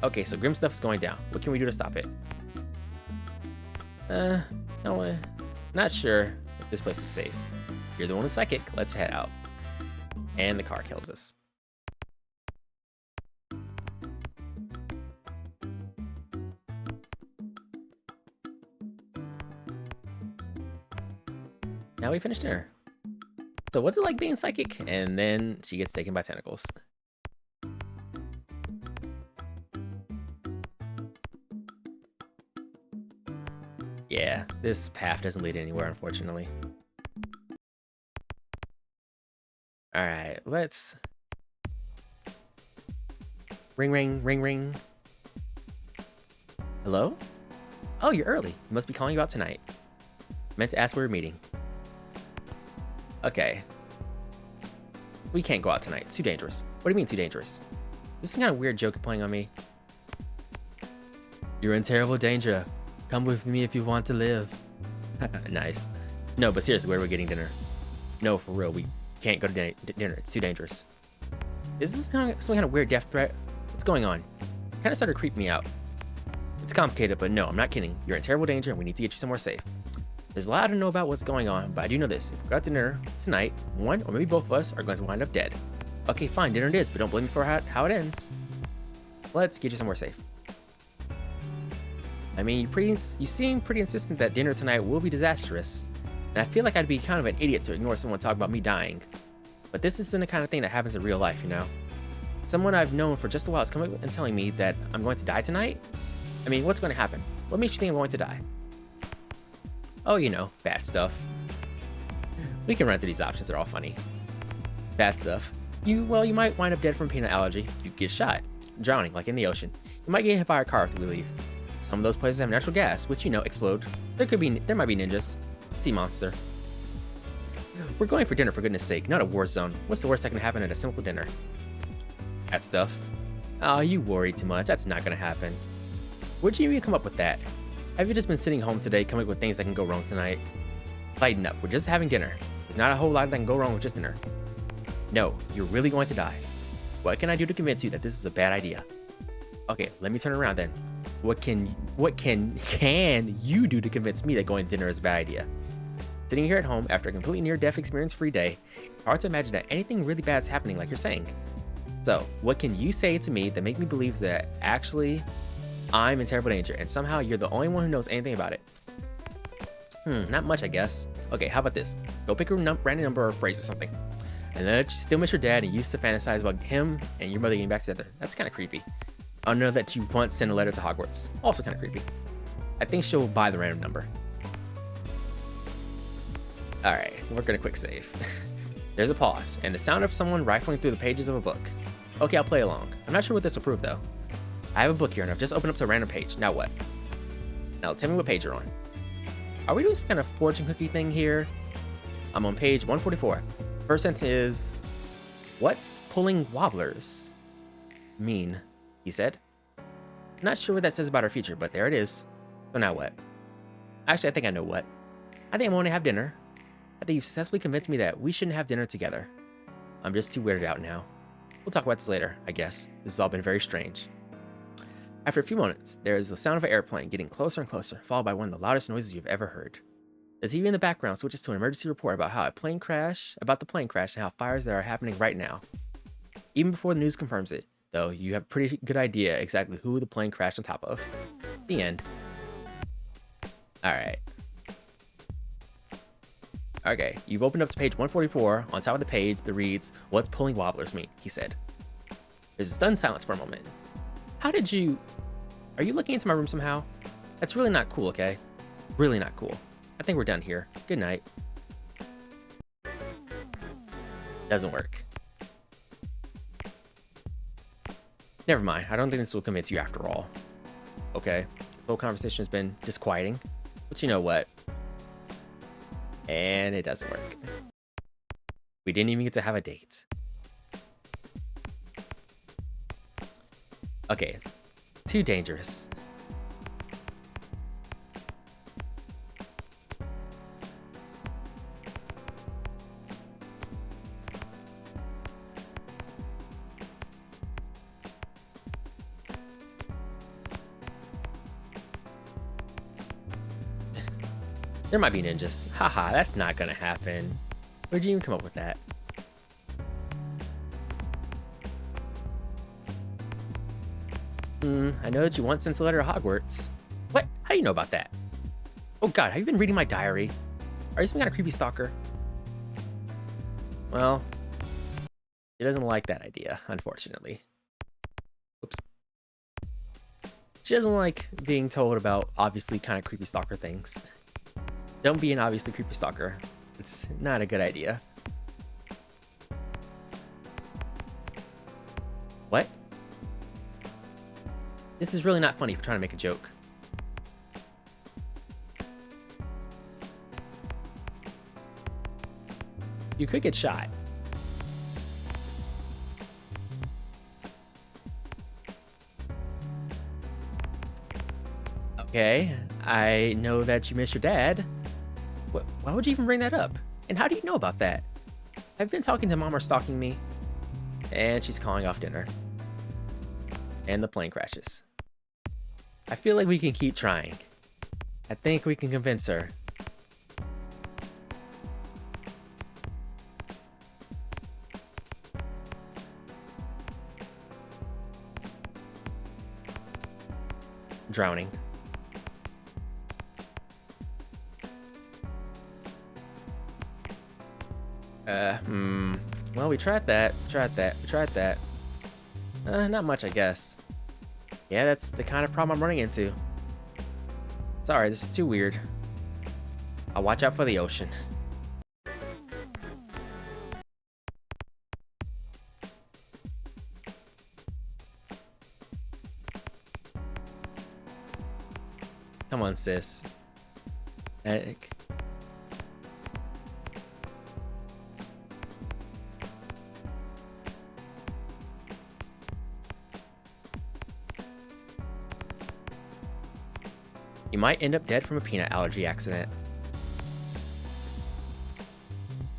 [SPEAKER 1] Okay, so grim stuff is going down. What can we do to stop it? No, not sure if this place is safe. You're the one who's psychic. Let's head out. And the car kills us. Now we finished dinner. So what's it like being psychic? And then she gets taken by tentacles. Yeah, this path doesn't lead anywhere, unfortunately. Alright, let's... Ring, ring, ring, ring. Hello? Oh, you're early. You must be calling about tonight. Meant to ask where we're meeting. Okay. We can't go out tonight. It's too dangerous. What do you mean too dangerous? This is some kind of weird joke you're playing on me. You're in terrible danger. Come with me if you want to live. Nice. No, but seriously, where are we getting dinner? No, for real, we can't go to dinner. It's too dangerous. Is this some kind of weird death threat? What's going on? Kind of started to creep me out. It's complicated, but no, I'm not kidding. You're in terrible danger and we need to get you somewhere safe. There's a lot I don't know about what's going on, but I do know this. If we go out to dinner tonight, one or maybe both of us are going to wind up dead. Okay, fine, dinner it is, but don't blame me for how it ends. Let's get you somewhere safe. I mean, you seem pretty insistent that dinner tonight will be disastrous, and I feel like I'd be kind of an idiot to ignore someone talking about me dying. But this isn't the kind of thing that happens in real life, you know? Someone I've known for just a while is coming up and telling me that I'm going to die tonight? I mean, what's going to happen? What makes you think I'm going to die? Oh, you know, bad stuff. We can run through these options, they're all funny. Bad stuff. You might wind up dead from a peanut allergy. You get shot. Drowning, like in the ocean. You might get hit by a car if we leave. Some of those places have natural gas, which, you know, explode. There might be ninjas. Sea monster. We're going for dinner, for goodness sake, not a war zone. What's the worst that can happen at a simple dinner? That stuff. Oh, you worry too much. That's not gonna happen. Where'd you even come up with that? Have you just been sitting home today coming up with things that can go wrong tonight? Lighten up. We're just having dinner. There's not a whole lot that can go wrong with just dinner. No, you're really going to die. What can I do to convince you that this is a bad idea? Okay, let me turn around then. What can you do to convince me that going to dinner is a bad idea? Sitting here at home after a completely near-death experience-free day, it's hard to imagine that anything really bad is happening like you're saying. So, what can you say to me that make me believe that actually I'm in terrible danger and somehow you're the only one who knows anything about it? Not much, I guess. Okay, how about this? Go pick a random number or a phrase or something. And then you still miss your dad and you used to fantasize about him and your mother getting back together. That's kind of creepy. I know that you once sent a letter to Hogwarts. Also kind of creepy. I think she'll buy the random number. Alright, we're gonna quick save. There's a pause, and the sound of someone rifling through the pages of a book. Okay, I'll play along. I'm not sure what this will prove, though. I have a book here, and I've just opened up to a random page. Now what? Now tell me what page you're on. Are we doing some kind of fortune cookie thing here? I'm on page 144. First sentence is, what's pulling wobblers mean? He said. Not sure what that says about our future, but there it is. So now what? Actually, I think I know what. I think I'm going to have dinner. I think you've successfully convinced me that we shouldn't have dinner together. I'm just too weirded out now. We'll talk about this later, I guess. This has all been very strange. After a few moments, there is the sound of an airplane getting closer and closer, followed by one of the loudest noises you've ever heard. The TV in the background switches to an emergency report about the plane crash, and how fires that are happening right now. Even before the news confirms it, though, you have a pretty good idea exactly who the plane crashed on top of. The end. Alright. Okay, you've opened up to page 144. On top of the page, that reads, what's pulling wobblers mean? He said. There's a stunned silence for a moment. How did you... Are you looking into my room somehow? That's really not cool, okay? Really not cool. I think we're done here. Good night. Doesn't work. Never mind. I don't think this will convince you after all. Okay. The whole conversation has been disquieting. But you know what? And it doesn't work. We didn't even get to have a date. Okay. Too dangerous. There might be ninjas. Haha, that's not gonna happen. Where'd you even come up with that? I know that you once sent a letter to Hogwarts. What? How do you know about that? Oh god, have you been reading my diary? Are you some kind of creepy stalker? Well, she doesn't like that idea, unfortunately. Oops. She doesn't like being told about obviously kind of creepy stalker things. Don't be an obviously creepy stalker. It's not a good idea. What? This is really not funny for trying to make a joke. You could get shot. Okay, I know that you miss your dad. Why would you even bring that up? And how do you know about that? I've been talking to Mom or stalking me. And she's calling off dinner. And the plane crashes. I feel like we can keep trying. I think we can convince her. Drowning. Well, we tried that. Not much, I guess. Yeah, that's the kind of problem I'm running into. Sorry, this is too weird. I'll watch out for the ocean. Come on, sis. Heck. You might end up dead from a peanut allergy accident.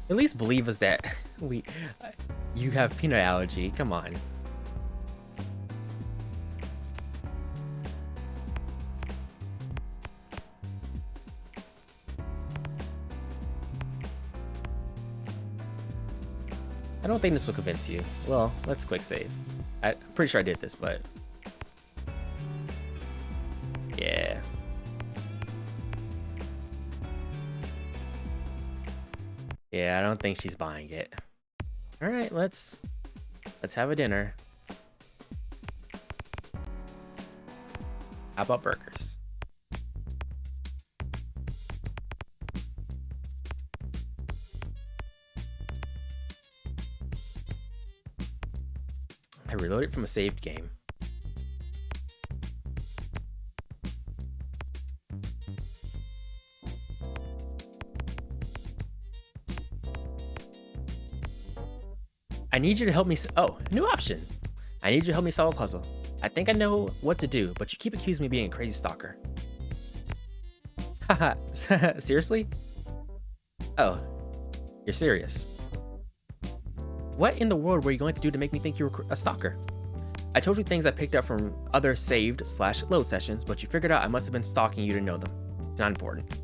[SPEAKER 1] At least believe us that you have peanut allergy. Come on. I don't think this will convince you. Well, let's quick save. I'm pretty sure I did this, but yeah. Yeah, I don't think she's buying it. All right, let's have a dinner. How about burgers? I reloaded from a saved game. I need you to help me. Oh, new option. I need you to help me solve a puzzle. I think I know what to do, but you keep accusing me of being a crazy stalker. Haha, seriously? Oh, you're serious. What in the world were you going to do to make me think you were a stalker? I told you things I picked up from other saved/load sessions, but you figured out I must have been stalking you to know them. It's not important.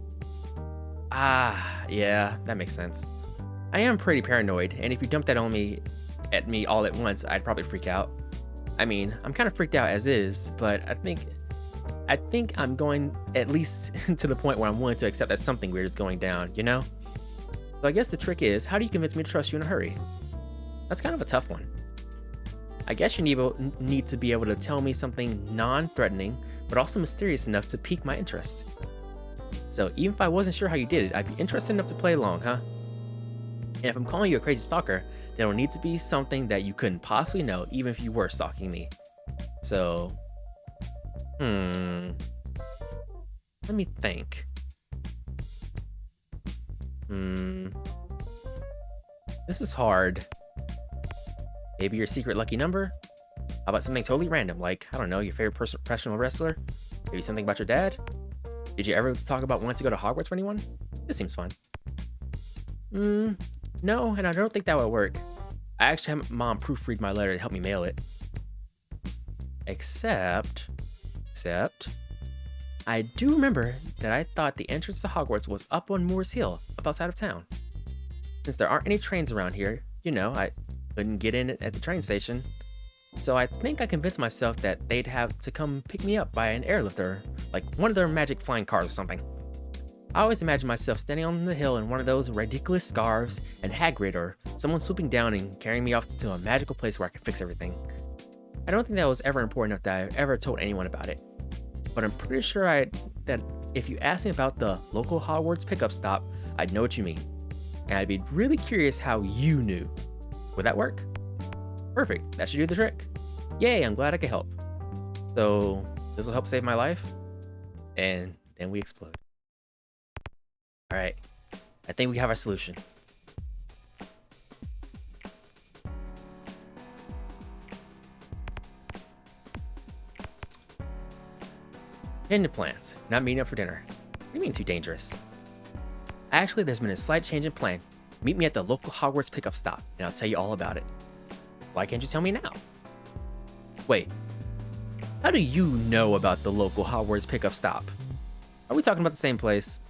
[SPEAKER 1] Ah, yeah, that makes sense. I am pretty paranoid, and if you dumped that on me at me all at once, I'd probably freak out. I mean, I'm kind of freaked out as is, but I think I'm going at least to the point where I'm willing to accept that something weird is going down, you know? So I guess the trick is, how do you convince me to trust you in a hurry? That's kind of a tough one. I guess you need to be able to tell me something non-threatening, but also mysterious enough to pique my interest. So even if I wasn't sure how you did it, I'd be interested enough to play along, huh? And if I'm calling you a crazy stalker, then it'll need to be something that you couldn't possibly know, even if you were stalking me. So, let me think. This is hard. Maybe your secret lucky number? How about something totally random, like, I don't know, your favorite professional wrestler? Maybe something about your dad? Did you ever talk about wanting to go to Hogwarts for anyone? This seems fun. No, and I don't think that would work. I actually had mom proofread my letter to help me mail it. Except, I do remember that I thought the entrance to Hogwarts was up on Moores Hill, up outside of town. Since there aren't any trains around here, you know, I couldn't get in at the train station. So I think I convinced myself that they'd have to come pick me up by an airlifter, like one of their magic flying cars or something. I always imagine myself standing on the hill in one of those ridiculous scarves and Hagrid or someone swooping down and carrying me off to a magical place where I can fix everything. I don't think that was ever important enough that I ever told anyone about it. But I'm pretty sure that if you asked me about the local Hogwarts pickup stop, I'd know what you mean. And I'd be really curious how you knew. Would that work? Perfect, that should do the trick. Yay, I'm glad I could help. So, this will help save my life. And then we explode. Alright, I think we have our solution. Change of plans. Not meeting up for dinner. What do you mean too dangerous? Actually, there's been a slight change in plan. Meet me at the local Hogwarts pickup stop, and I'll tell you all about it. Why can't you tell me now? Wait, how do you know about the local Hogwarts pickup stop? Are we talking about the same place?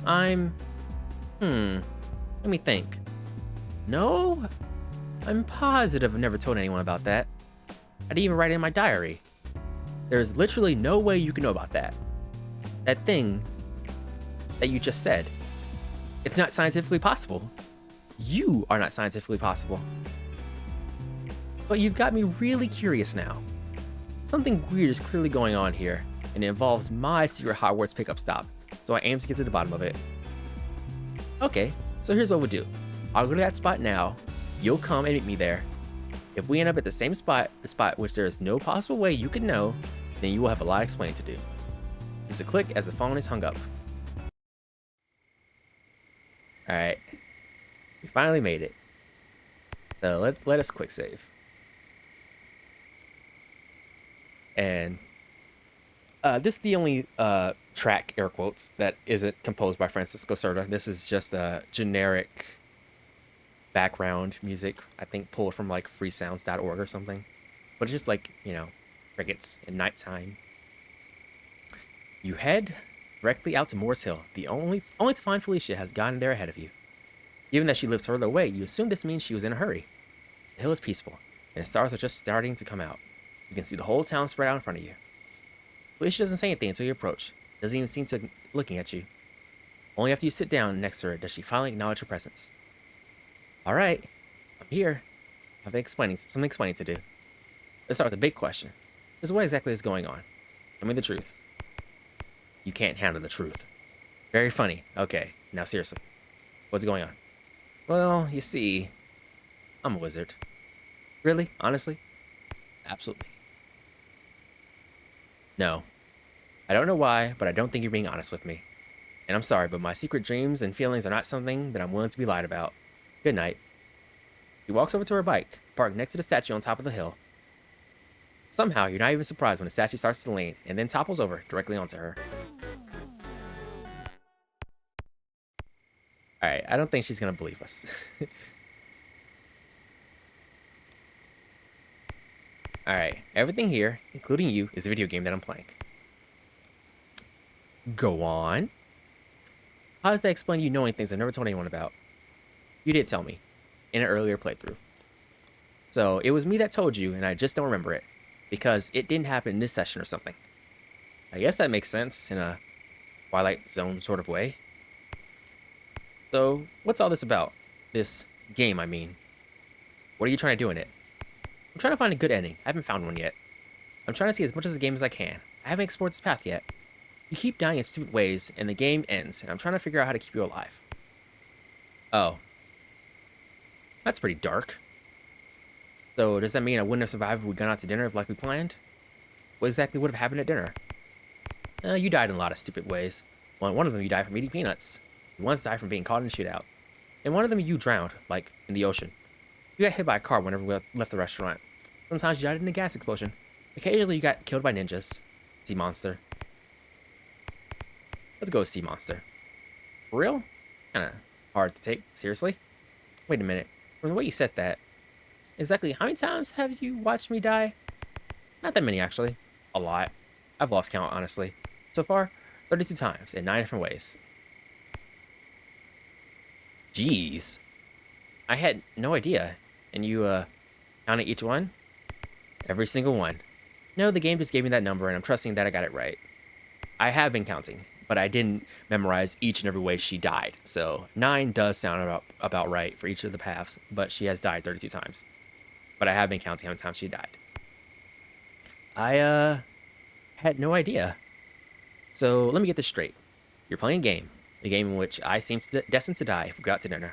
[SPEAKER 1] Let me think. No? I'm positive I've never told anyone about that. I didn't even write it in my diary. There's literally no way you can know about that. That thing that you just said. It's not scientifically possible. You are not scientifically possible. But you've got me really curious now. Something weird is clearly going on here, and it involves my secret Hogwarts pickup stop, so I aim to get to the bottom of it. Okay, so here's what we'll do. I'll go to that spot now. You'll come and meet me there. If we end up at the same spot, the spot which there is no possible way you could know, then you will have a lot of explaining to do. There's a click as the phone is hung up. Alright, we finally made it. So let us quick save. And this is the only track, air quotes, that isn't composed by Francisco Cerda. This is just a generic background music, I think pulled from like freesounds.org or something. But it's just like, crickets at nighttime. You head directly out to Moores Hill. The only to find Felicia has gotten there ahead of you. Given that she lives further away, you assume this means she was in a hurry. The hill is peaceful, and the stars are just starting to come out. You can see the whole town spread out in front of you. Felicia doesn't say anything until you approach. Doesn't even seem to be looking at you. Only after you sit down next to her does she finally acknowledge her presence. All right, I'm here. I have something explaining to do. Let's start with the big question. Just what exactly is going on? Tell me the truth. You can't handle the truth. Very funny. Okay, now seriously. What's going on? Well, you see, I'm a wizard. Really? Honestly? Absolutely. No. I don't know why, but I don't think you're being honest with me. And I'm sorry, but my secret dreams and feelings are not something that I'm willing to be lied about. Good night. He walks over to her bike, parked next to the statue on top of the hill. Somehow, you're not even surprised when the statue starts to lean and then topples over directly onto her. Alright, I don't think she's gonna believe us. Alright, everything here, including you, is a video game that I'm playing. Go on. How does that explain you knowing things I've never told anyone about? You did tell me, in an earlier playthrough. So, it was me that told you, and I just don't remember it. Because it didn't happen in this session or something. I guess that makes sense, in a Twilight Zone sort of way. So, what's all this about? This game, I mean. What are you trying to do in it? I'm trying to find a good ending. I haven't found one yet. I'm trying to see as much of the game as I can. I haven't explored this path yet. You keep dying in stupid ways, and the game ends, and I'm trying to figure out how to keep you alive. Oh. That's pretty dark. So, does that mean I wouldn't have survived if we'd gone out to dinner like we planned? What exactly would have happened at dinner? You died in a lot of stupid ways. Well, one of them you died from eating peanuts. You once died from being caught in a shootout. And one of them you drowned, like, in the ocean. You got hit by a car whenever we left the restaurant. Sometimes you died in a gas explosion. Occasionally you got killed by ninjas. Sea monster. Let's go with sea monster. For real? Kinda hard to take seriously. Wait a minute. From the way you said that, exactly how many times have you watched me die? Not that many, actually. A lot. I've lost count, honestly. So far, 32 times in 9 different ways. Jeez. I had no idea. And you, counted each one? Every single one. No, the game just gave me that number, and I'm trusting that I got it right. I have been counting, but I didn't memorize each and every way she died. So 9 does sound about right for each of the paths, but she has died 32 times. But I have been counting how many times she died. I had no idea. So let me get this straight. You're playing a game in which I seem destined to die if we go out to dinner.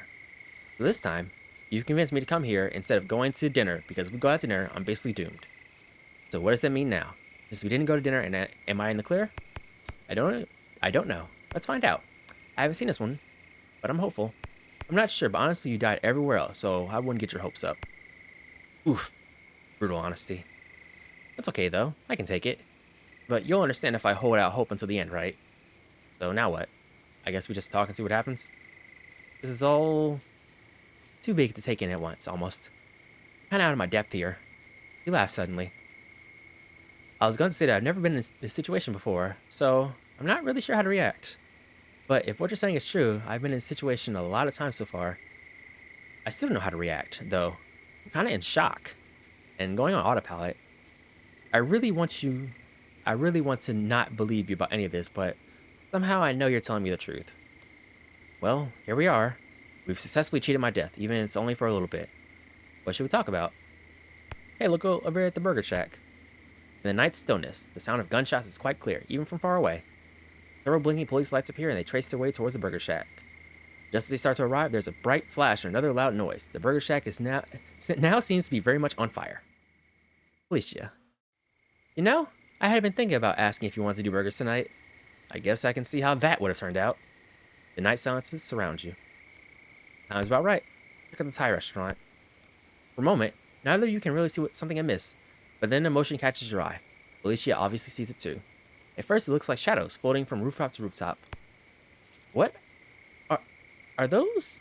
[SPEAKER 1] So this time, you've convinced me to come here instead of going to dinner because if we go out to dinner, I'm basically doomed. So what does that mean now? Since we didn't go to dinner, and am I in the clear? I don't know. Let's find out. I haven't seen this one, but I'm hopeful. I'm not sure, but honestly, you died everywhere else, so I wouldn't get your hopes up. Oof. Brutal honesty. That's okay, though. I can take it. But you'll understand if I hold out hope until the end, right? So now what? I guess we just talk and see what happens? This is all too big to take in at once, almost. Kinda out of my depth here. You laugh suddenly. I was going to say that I've never been in this situation before, so I'm not really sure how to react. But if what you're saying is true, I've been in this situation a lot of times so far. I still don't know how to react, though. I'm kind of in shock and going on autopilot. I really want you. I really want to not believe you about any of this, but somehow I know you're telling me the truth. Well, here we are. We've successfully cheated my death, even if it's only for a little bit. What should we talk about? Hey, look over at the burger shack. In the night stillness, the sound of gunshots is quite clear, even from far away. Several blinking police lights appear and they trace their way towards the burger shack. Just as they start to arrive, there's a bright flash and another loud noise. The Burger Shack is now seems to be very much on fire. Felicia, you know, I had been thinking about asking if you wanted to do burgers tonight. I guess I can see how that would have turned out. The night silences surround you. Sounds about right. Look at the Thai restaurant. For a moment, neither of you can really see something amiss, but then emotion catches your eye. Felicia obviously sees it too. At first, it looks like shadows floating from rooftop to rooftop. What are are those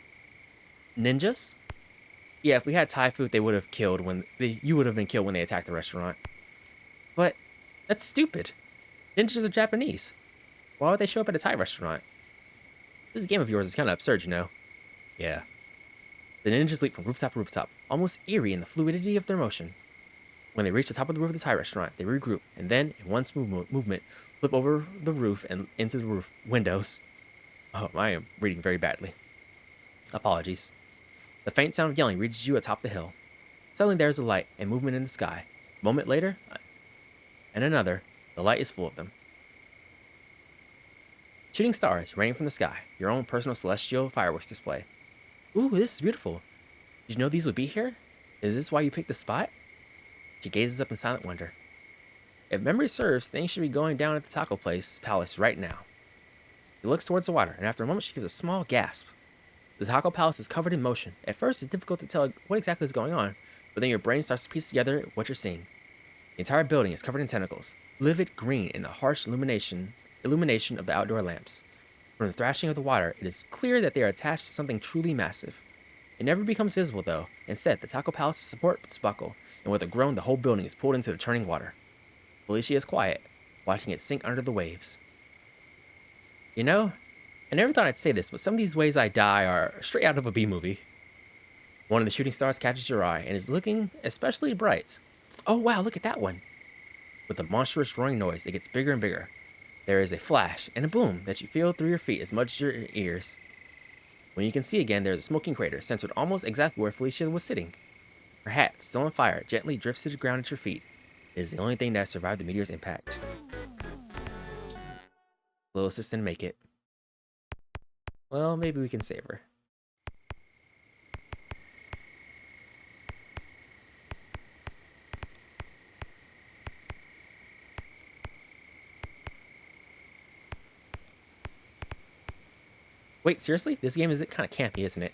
[SPEAKER 1] ninjas? Yeah, if we had Thai food, they would have killed you would have been killed when they attacked the restaurant. But that's stupid. Ninjas are Japanese. Why would they show up at a Thai restaurant? This game of yours is kind of absurd, you know. Yeah. The ninjas leap from rooftop to rooftop, almost eerie in the fluidity of their motion. When they reach the top of the roof of the Thai restaurant, they regroup, and then, in one smooth movement, flip over the roof and into the roof windows. Oh, I am reading very badly. Apologies. The faint sound of yelling reaches you atop the hill. Suddenly there is a light and movement in the sky. A moment later, and another, the light is full of them. Shooting stars raining from the sky, your own personal celestial fireworks display. Ooh, this is beautiful. Did you know these would be here? Is this why you picked the spot? She gazes up in silent wonder. If memory serves, things should be going down at the taco palace right now. She looks towards the water, and after a moment she gives a small gasp. The taco palace is covered in motion. At first, it's difficult to tell what exactly is going on, but then your brain starts to piece together what you're seeing. The entire building is covered in tentacles, livid green in the harsh illumination of the outdoor lamps. From the thrashing of the water, it is clear that they are attached to something truly massive. It never becomes visible, though. Instead, the taco palace's supports buckle, and with a groan, the whole building is pulled into the churning water. Felicia is quiet, watching it sink under the waves. You know, I never thought I'd say this, but some of these ways I die are straight out of a B movie. One of the shooting stars catches your eye and is looking especially bright. Oh wow, look at that one! With a monstrous roaring noise, it gets bigger and bigger. There is a flash and a boom that you feel through your feet as much as your ears. When you can see again, there is a smoking crater centered almost exactly where Felicia was sitting. Her hat, still on fire, gently drifts to the ground at your feet. It is the only thing that has survived the meteor's impact. Little assistant make it. Well, maybe we can save her. Wait, seriously? This game is kind of campy, isn't it?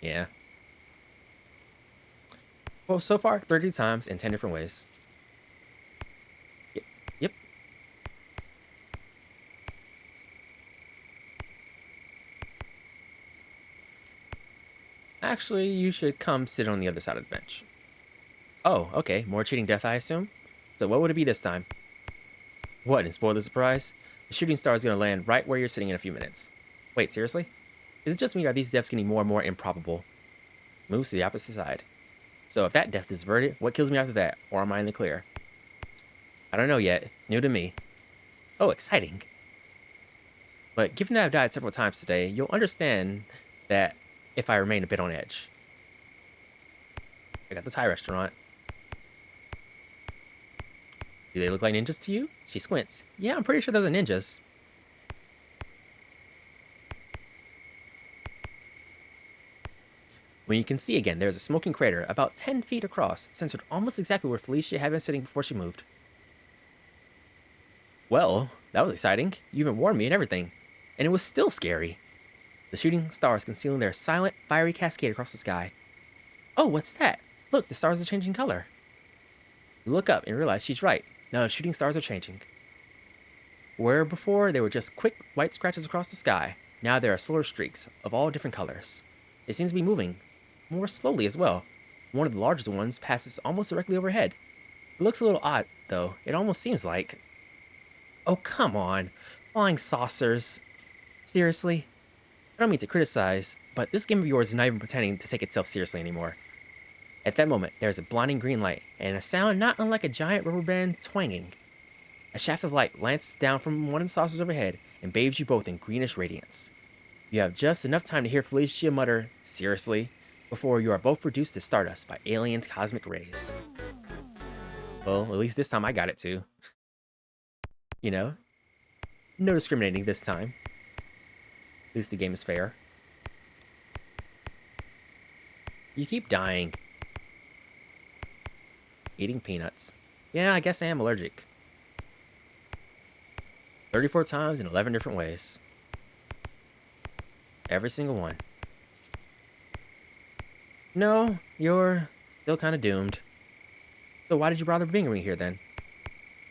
[SPEAKER 1] Yeah. Well, so far, 30 times in 10 different ways. Yep. Actually, you should come sit on the other side of the bench. Oh, okay. More cheating death, I assume? So what would it be this time? What, and spoil the surprise? The shooting star is going to land right where you're sitting in a few minutes. Wait, seriously? Is it just me or are these deaths getting more and more improbable? Moves to the opposite side. So if that death is averted, what kills me after that? Or am I in the clear? I don't know yet. It's new to me. Oh, exciting. But given that I've died several times today, you'll understand that if I remain a bit on edge. I got the Thai restaurant. Do they look like ninjas to you? She squints. Yeah, I'm pretty sure those are ninjas. When you can see again, there's a smoking crater about 10 feet across, centered almost exactly where Felicia had been sitting before she moved. Well, that was exciting. You even warned me and everything. And it was still scary. The shooting stars concealing their silent, fiery cascade across the sky. Oh, what's that? Look, the stars are changing color. You look up and realize she's right. Now the shooting stars are changing. Where before they were just quick white scratches across the sky, now there are solar streaks of all different colors. It seems to be moving, more slowly as well. One of the largest ones passes almost directly overhead. It looks a little odd, though. It almost seems like... Oh, come on. Flying saucers. Seriously? I don't mean to criticize, but this game of yours is not even pretending to take itself seriously anymore. At that moment, there is a blinding green light, and a sound not unlike a giant rubber band twanging. A shaft of light lances down from one of the saucers overhead and bathes you both in greenish radiance. You have just enough time to hear Felicia mutter, seriously, before you are both reduced to stardust by aliens' cosmic rays. Well, at least this time I got it too. You know? No discriminating this time. At least the game is fair. You keep dying. Eating peanuts. Yeah, I guess I am allergic. 34 times in 11 different ways. Every single one. No, you're still kind of doomed. So why did you bother bringing me here then?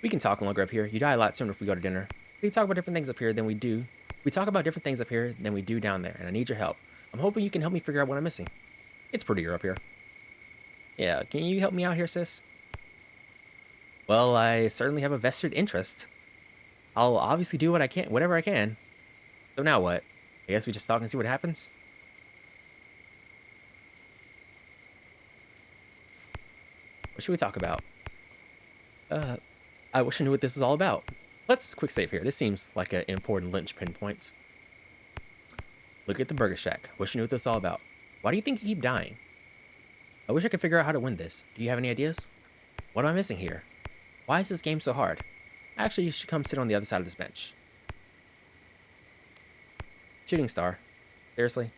[SPEAKER 1] We can talk longer up here. You die a lot sooner if we go to dinner. We talk about different things up here than we do. We talk about different things up here than we do down there, and I need your help. I'm hoping you can help me figure out what I'm missing. It's prettier up here. Yeah, can you help me out here, sis? Well, I certainly have a vested interest. I'll obviously do what I can, whatever I can. So now what? I guess we just talk and see what happens? What should we talk about? Uh, I wish I knew what this is all about. Let's quick save here. This seems like an important linchpin point. Look at the Burger Shack. Wish I knew what this is all about. Why do you think you keep dying? I wish I could figure out how to win this. Do you have any ideas? What am I missing here? Why is this game so hard? Actually, you should come sit on the other side of this bench. Shooting star. Seriously?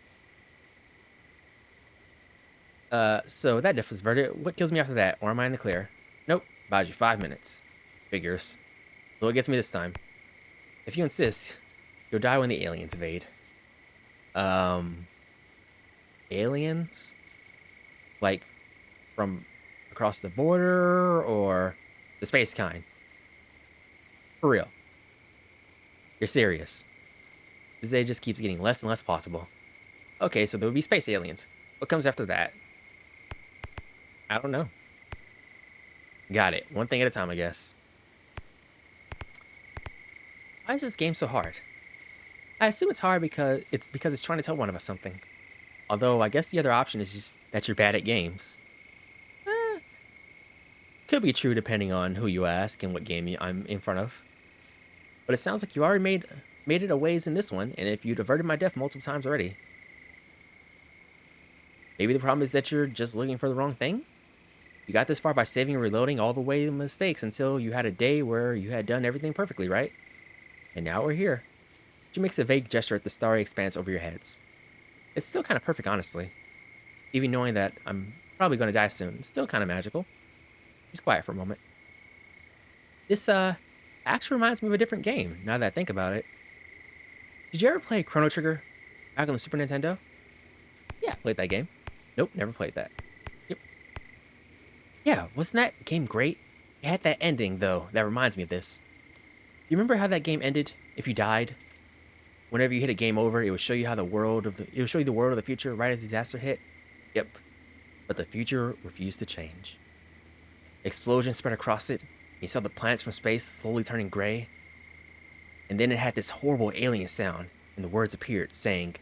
[SPEAKER 1] So that diff was verdict. What kills me after that? Or am I in the clear? Nope. Buys you 5 minutes. Figures. So what gets me this time? If you insist, you'll die when the aliens invade. Aliens? Like, from across the border, or the space kind? For real. You're serious. This day just keeps getting less and less possible. Okay, so there will be space aliens. What comes after that? I don't know. Got it. One thing at a time, I guess. Why is this game so hard? I assume it's hard because it's trying to tell one of us something. Although I guess the other option is just that you're bad at games. Eh, could be true depending on who you ask and what game I'm in front of. But it sounds like you already made it a ways in this one, and if you'd averted my death multiple times already. Maybe the problem is that you're just looking for the wrong thing? You got this far by saving and reloading all the way the mistakes until you had a day where you had done everything perfectly, right? And now we're here. She makes a vague gesture at the starry expanse over your heads. It's still kind of perfect, honestly. Even knowing that I'm probably going to die soon, it's still kind of magical. He's quiet for a moment. This, actually reminds me of a different game, now that I think about it. Did you ever play Chrono Trigger back on the Super Nintendo? Yeah, played that game. Nope, never played that. Yep. Yeah, wasn't that game great? It had that ending, though, that reminds me of this. You remember how that game ended if you died? Whenever you hit a game over, it would show you how it would show you the world of the future right as disaster hit. Yep. But the future refused to change. Explosions spread across it. You saw the planets from space slowly turning gray. And then it had this horrible alien sound, and the words appeared saying,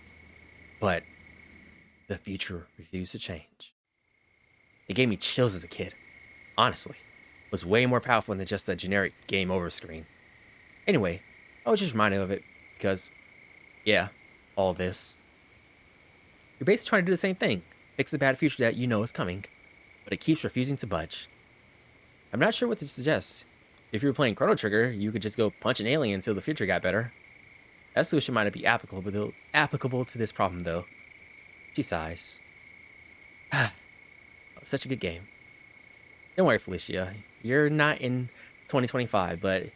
[SPEAKER 1] "But the future refused to change." It gave me chills as a kid. Honestly, it was way more powerful than just a generic game over screen. Anyway, I was just reminded of it because, yeah, all this. You're basically trying to do the same thing, fix the bad future that you know is coming, but it keeps refusing to budge. I'm not sure what to suggest. If you were playing Chrono Trigger, you could just go punch an alien until the future got better. That solution might not be applicable to this problem, though. She sighs. Such a good game. Don't worry, Felicia. You're not in 2025, but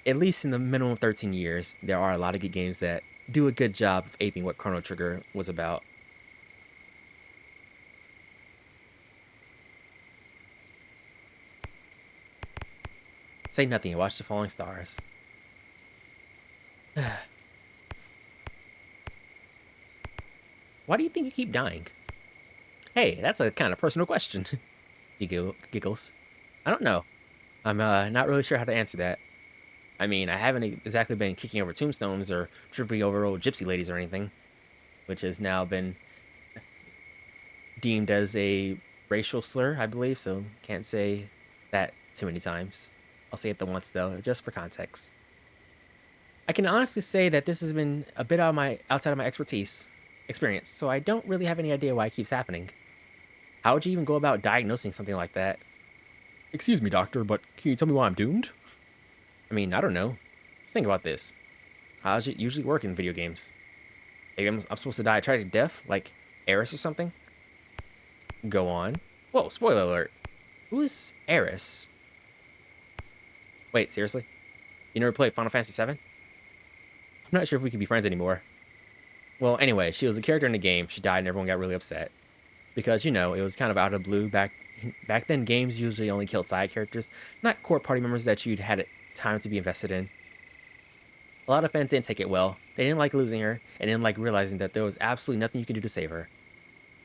[SPEAKER 1] at least in the minimum of 13 years, there are a lot of good games that do a good job of aping what Chrono Trigger was about. Say nothing and watch the falling stars. Why do you think you keep dying? Hey, that's a kind of personal question. He giggles. I don't know. I'm not really sure how to answer that. I mean, I haven't exactly been kicking over tombstones or tripping over old gypsy ladies or anything, which has now been deemed as a racial slur, I believe, so can't say that too many times. I'll say it the once, though, just for context. I can honestly say that this has been a bit outside of my experience, so I don't really have any idea why it keeps happening. How would you even go about diagnosing something like that? Excuse me, doctor, but can you tell me why I'm doomed? I mean, I don't know. Let's think about this. How does it usually work in video games? Maybe I'm supposed to die a tragic death, like Eris or something? Go on. Whoa, spoiler alert. Who is Eris? Wait, seriously? You never played Final Fantasy VII? I'm not sure if we can be friends anymore. Well, anyway, she was a character in the game. She died and everyone got really upset. Because, you know, it was kind of out of the blue. Back then, games usually only killed side characters, not core party members that you'd had time to be invested in. A lot of fans didn't take it well. They didn't like losing her, and didn't like realizing that there was absolutely nothing you could do to save her.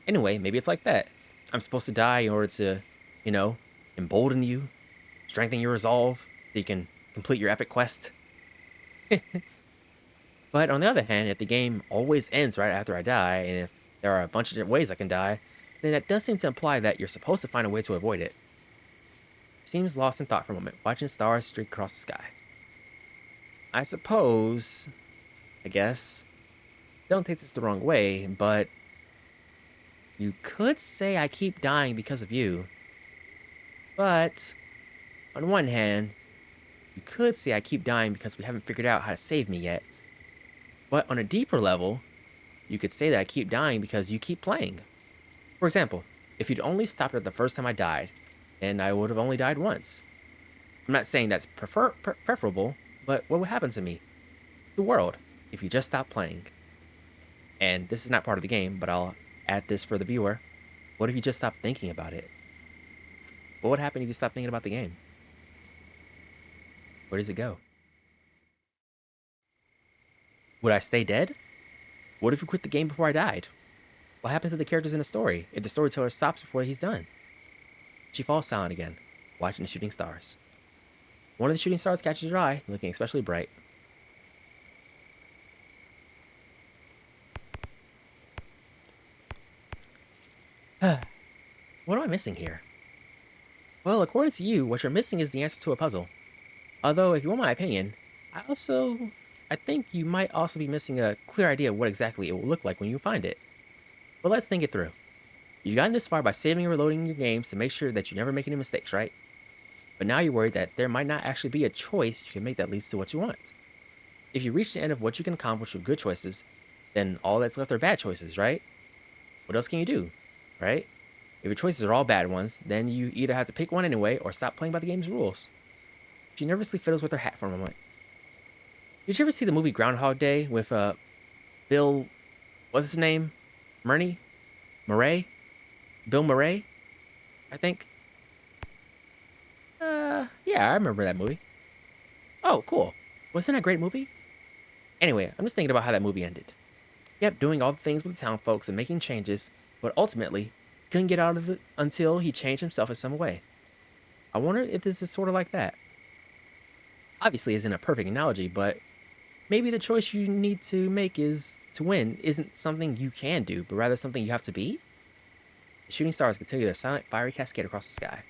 [SPEAKER 1] Anyway, maybe it's like that. I'm supposed to die in order to, you know, embolden you, strengthen your resolve, so you can complete your epic quest. But on the other hand, if the game always ends right after I die, and if there are a bunch of different ways I can die, then that does seem to imply that you're supposed to find a way to avoid it. Seems lost in thought for a moment, watching stars streak across the sky. I suppose, I guess, don't take this the wrong way, but you could say I keep dying because of you. But, on one hand, you could say I keep dying because we haven't figured out how to save me yet. But on a deeper level, you could say that I keep dying because you keep playing. For example, if you'd only stopped at the first time I died, then I would have only died once. I'm not saying that's preferable, but what would happen to me? The world, if you just stopped playing. And this is not part of the game, but I'll add this for the viewer. What if you just stopped thinking about it? What would happen if you stopped thinking about the game? Where does it go? Would I stay dead? What if you quit the game before I died? What happens to the characters in the story if the storyteller stops before he's done? She falls silent again, watching the shooting stars. One of the shooting stars catches your eye, looking especially bright. What am I missing here? Well, according to you, what you're missing is the answer to a puzzle. Although, if you want my opinion, I think you might also be missing a clear idea of what exactly it will look like when you find it. But let's think it through. You've gotten this far by saving and reloading your games to make sure that you never make any mistakes, right? But now you're worried that there might not actually be a choice you can make that leads to what you want. If you reach the end of what you can accomplish with good choices, then all that's left are bad choices, right? What else can you do, right? If your choices are all bad ones, then you either have to pick one anyway or stop playing by the game's rules. She nervously fiddles with her hat for a moment. Did you ever see the movie Groundhog Day with Bill, what's his name? Murray? Bill Murray, I think. Yeah, I remember that movie. Oh, cool. Wasn't that a great movie? Anyway, I'm just thinking about how that movie ended. Yep, doing all the things with the town folks and making changes, but ultimately couldn't get out of it until he changed himself in some way. I wonder if this is sort of like that. Obviously, isn't a perfect analogy, but maybe the choice you need to make is to win isn't something you can do, but rather something you have to be. The shooting stars continue their silent, fiery cascade across the sky.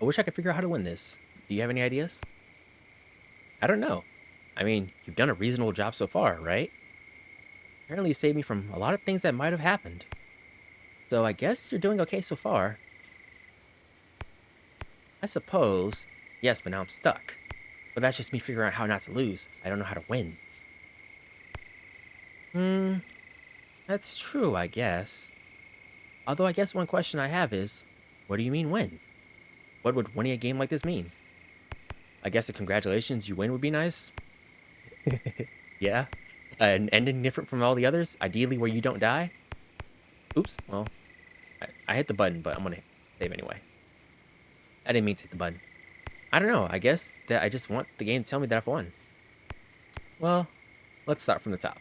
[SPEAKER 1] I wish I could figure out how to win this. Do you have any ideas? I don't know. I mean, you've done a reasonable job so far, right? Apparently, you saved me from a lot of things that might have happened. So I guess you're doing okay so far. I suppose. Yes, but now I'm stuck. But that's just me figuring out how not to lose. I don't know how to win. That's true, I guess. Although I guess one question I have is, what do you mean win? What would winning a game like this mean? I guess a congratulations you win would be nice. Yeah. An ending different from all the others, ideally where you don't die. Oops, well, I hit the button, but I'm gonna save anyway. I didn't mean to hit the button. I don't know, I guess that I just want the game to tell me that I've won. Well, let's start from the top.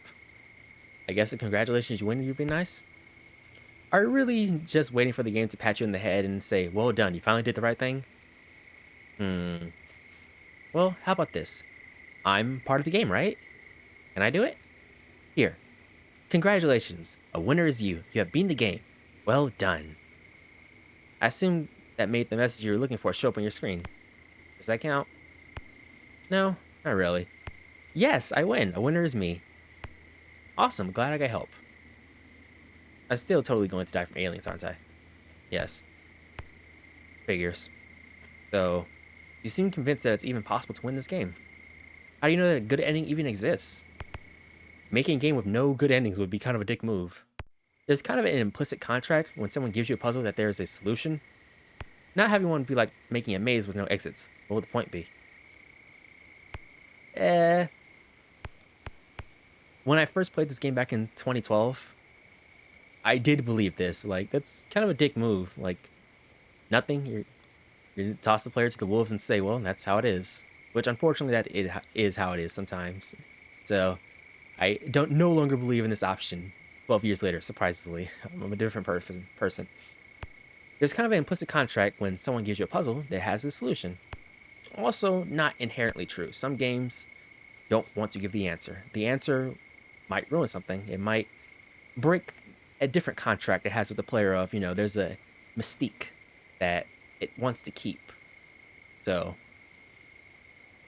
[SPEAKER 1] I guess the congratulations you win would be nice. Are you really just waiting for the game to pat you in the head and say, well done, you finally did the right thing? Well, how about this? I'm part of the game, right? Can I do it? Here. Congratulations. A winner is you. You have beaten the game. Well done. I assume that made the message you were looking for show up on your screen. Does that count? No, not really. Yes, I win. A winner is me. Awesome. Glad I could help. I'm still totally going to die from aliens, aren't I? Yes. Figures. So, you seem convinced that it's even possible to win this game. How do you know that a good ending even exists? Making a game with no good endings would be kind of a dick move. There's kind of an implicit contract when someone gives you a puzzle that there is a solution. Not having one be like making a maze with no exits. What would the point be? Eh. When I first played this game back in 2012, I did believe this. Like, that's kind of a dick move. Like, nothing. You toss the player to the wolves and say, well, that's how it is. Which, unfortunately, that it is how it is sometimes. So, I don't no longer believe in this option 12 years later, surprisingly. I'm a different person. There's kind of an implicit contract when someone gives you a puzzle that has a solution. Also, not inherently true. Some games don't want to give the answer. The answer might ruin something. It might break a different contract it has with the player of, there's a mystique that it wants to keep. So,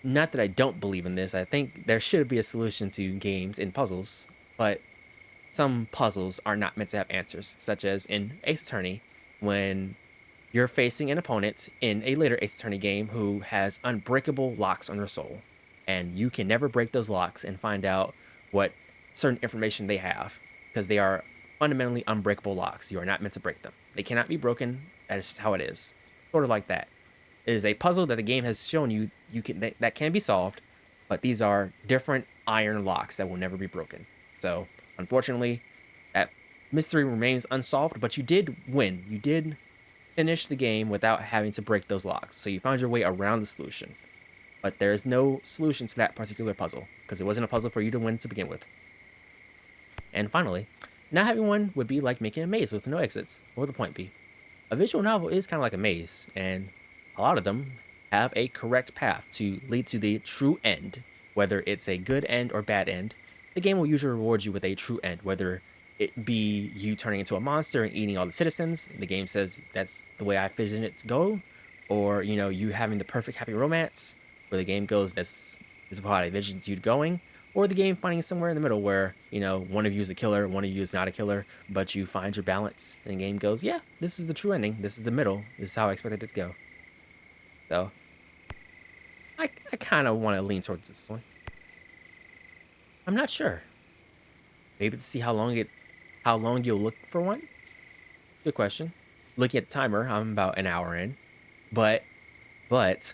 [SPEAKER 1] not that I don't believe in this. I think there should be a solution to games in puzzles, but some puzzles are not meant to have answers, such as in Ace Attorney, when you're facing an opponent in a later Ace Attorney game who has unbreakable locks on their soul, and you can never break those locks and find out what certain information they have, because they are fundamentally unbreakable locks. You are not meant to break them. They cannot be broken. That is how it is. Sort of like that. It is a puzzle that the game has shown you can that can be solved, but these are different iron locks that will never be broken. So, unfortunately, that mystery remains unsolved, but you did win. You did finish the game without having to break those locks. So you found your way around the solution. But there is no solution to that particular puzzle, because it wasn't a puzzle for you to win to begin with. And finally, not having one would be like making a maze with no exits. What would the point be? A visual novel is kind of like a maze, and a lot of them have a correct path to lead to the true end. Whether it's a good end or bad end, the game will usually reward you with a true end, whether it be you turning into a monster and eating all the citizens. The game says that's the way I envision it to go, or you having the perfect happy romance, where the game goes this is how I envisioned you going, or the game finding somewhere in the middle where one of you is a killer, one of you is not a killer, but you find your balance, and the game goes, yeah, this is the true ending, this is the middle, this is how I expected it to go. So I kind of want to lean towards this one. I'm not sure. Maybe to see how long you'll look for one. Good question. Looking at the timer, I'm about an hour in, but but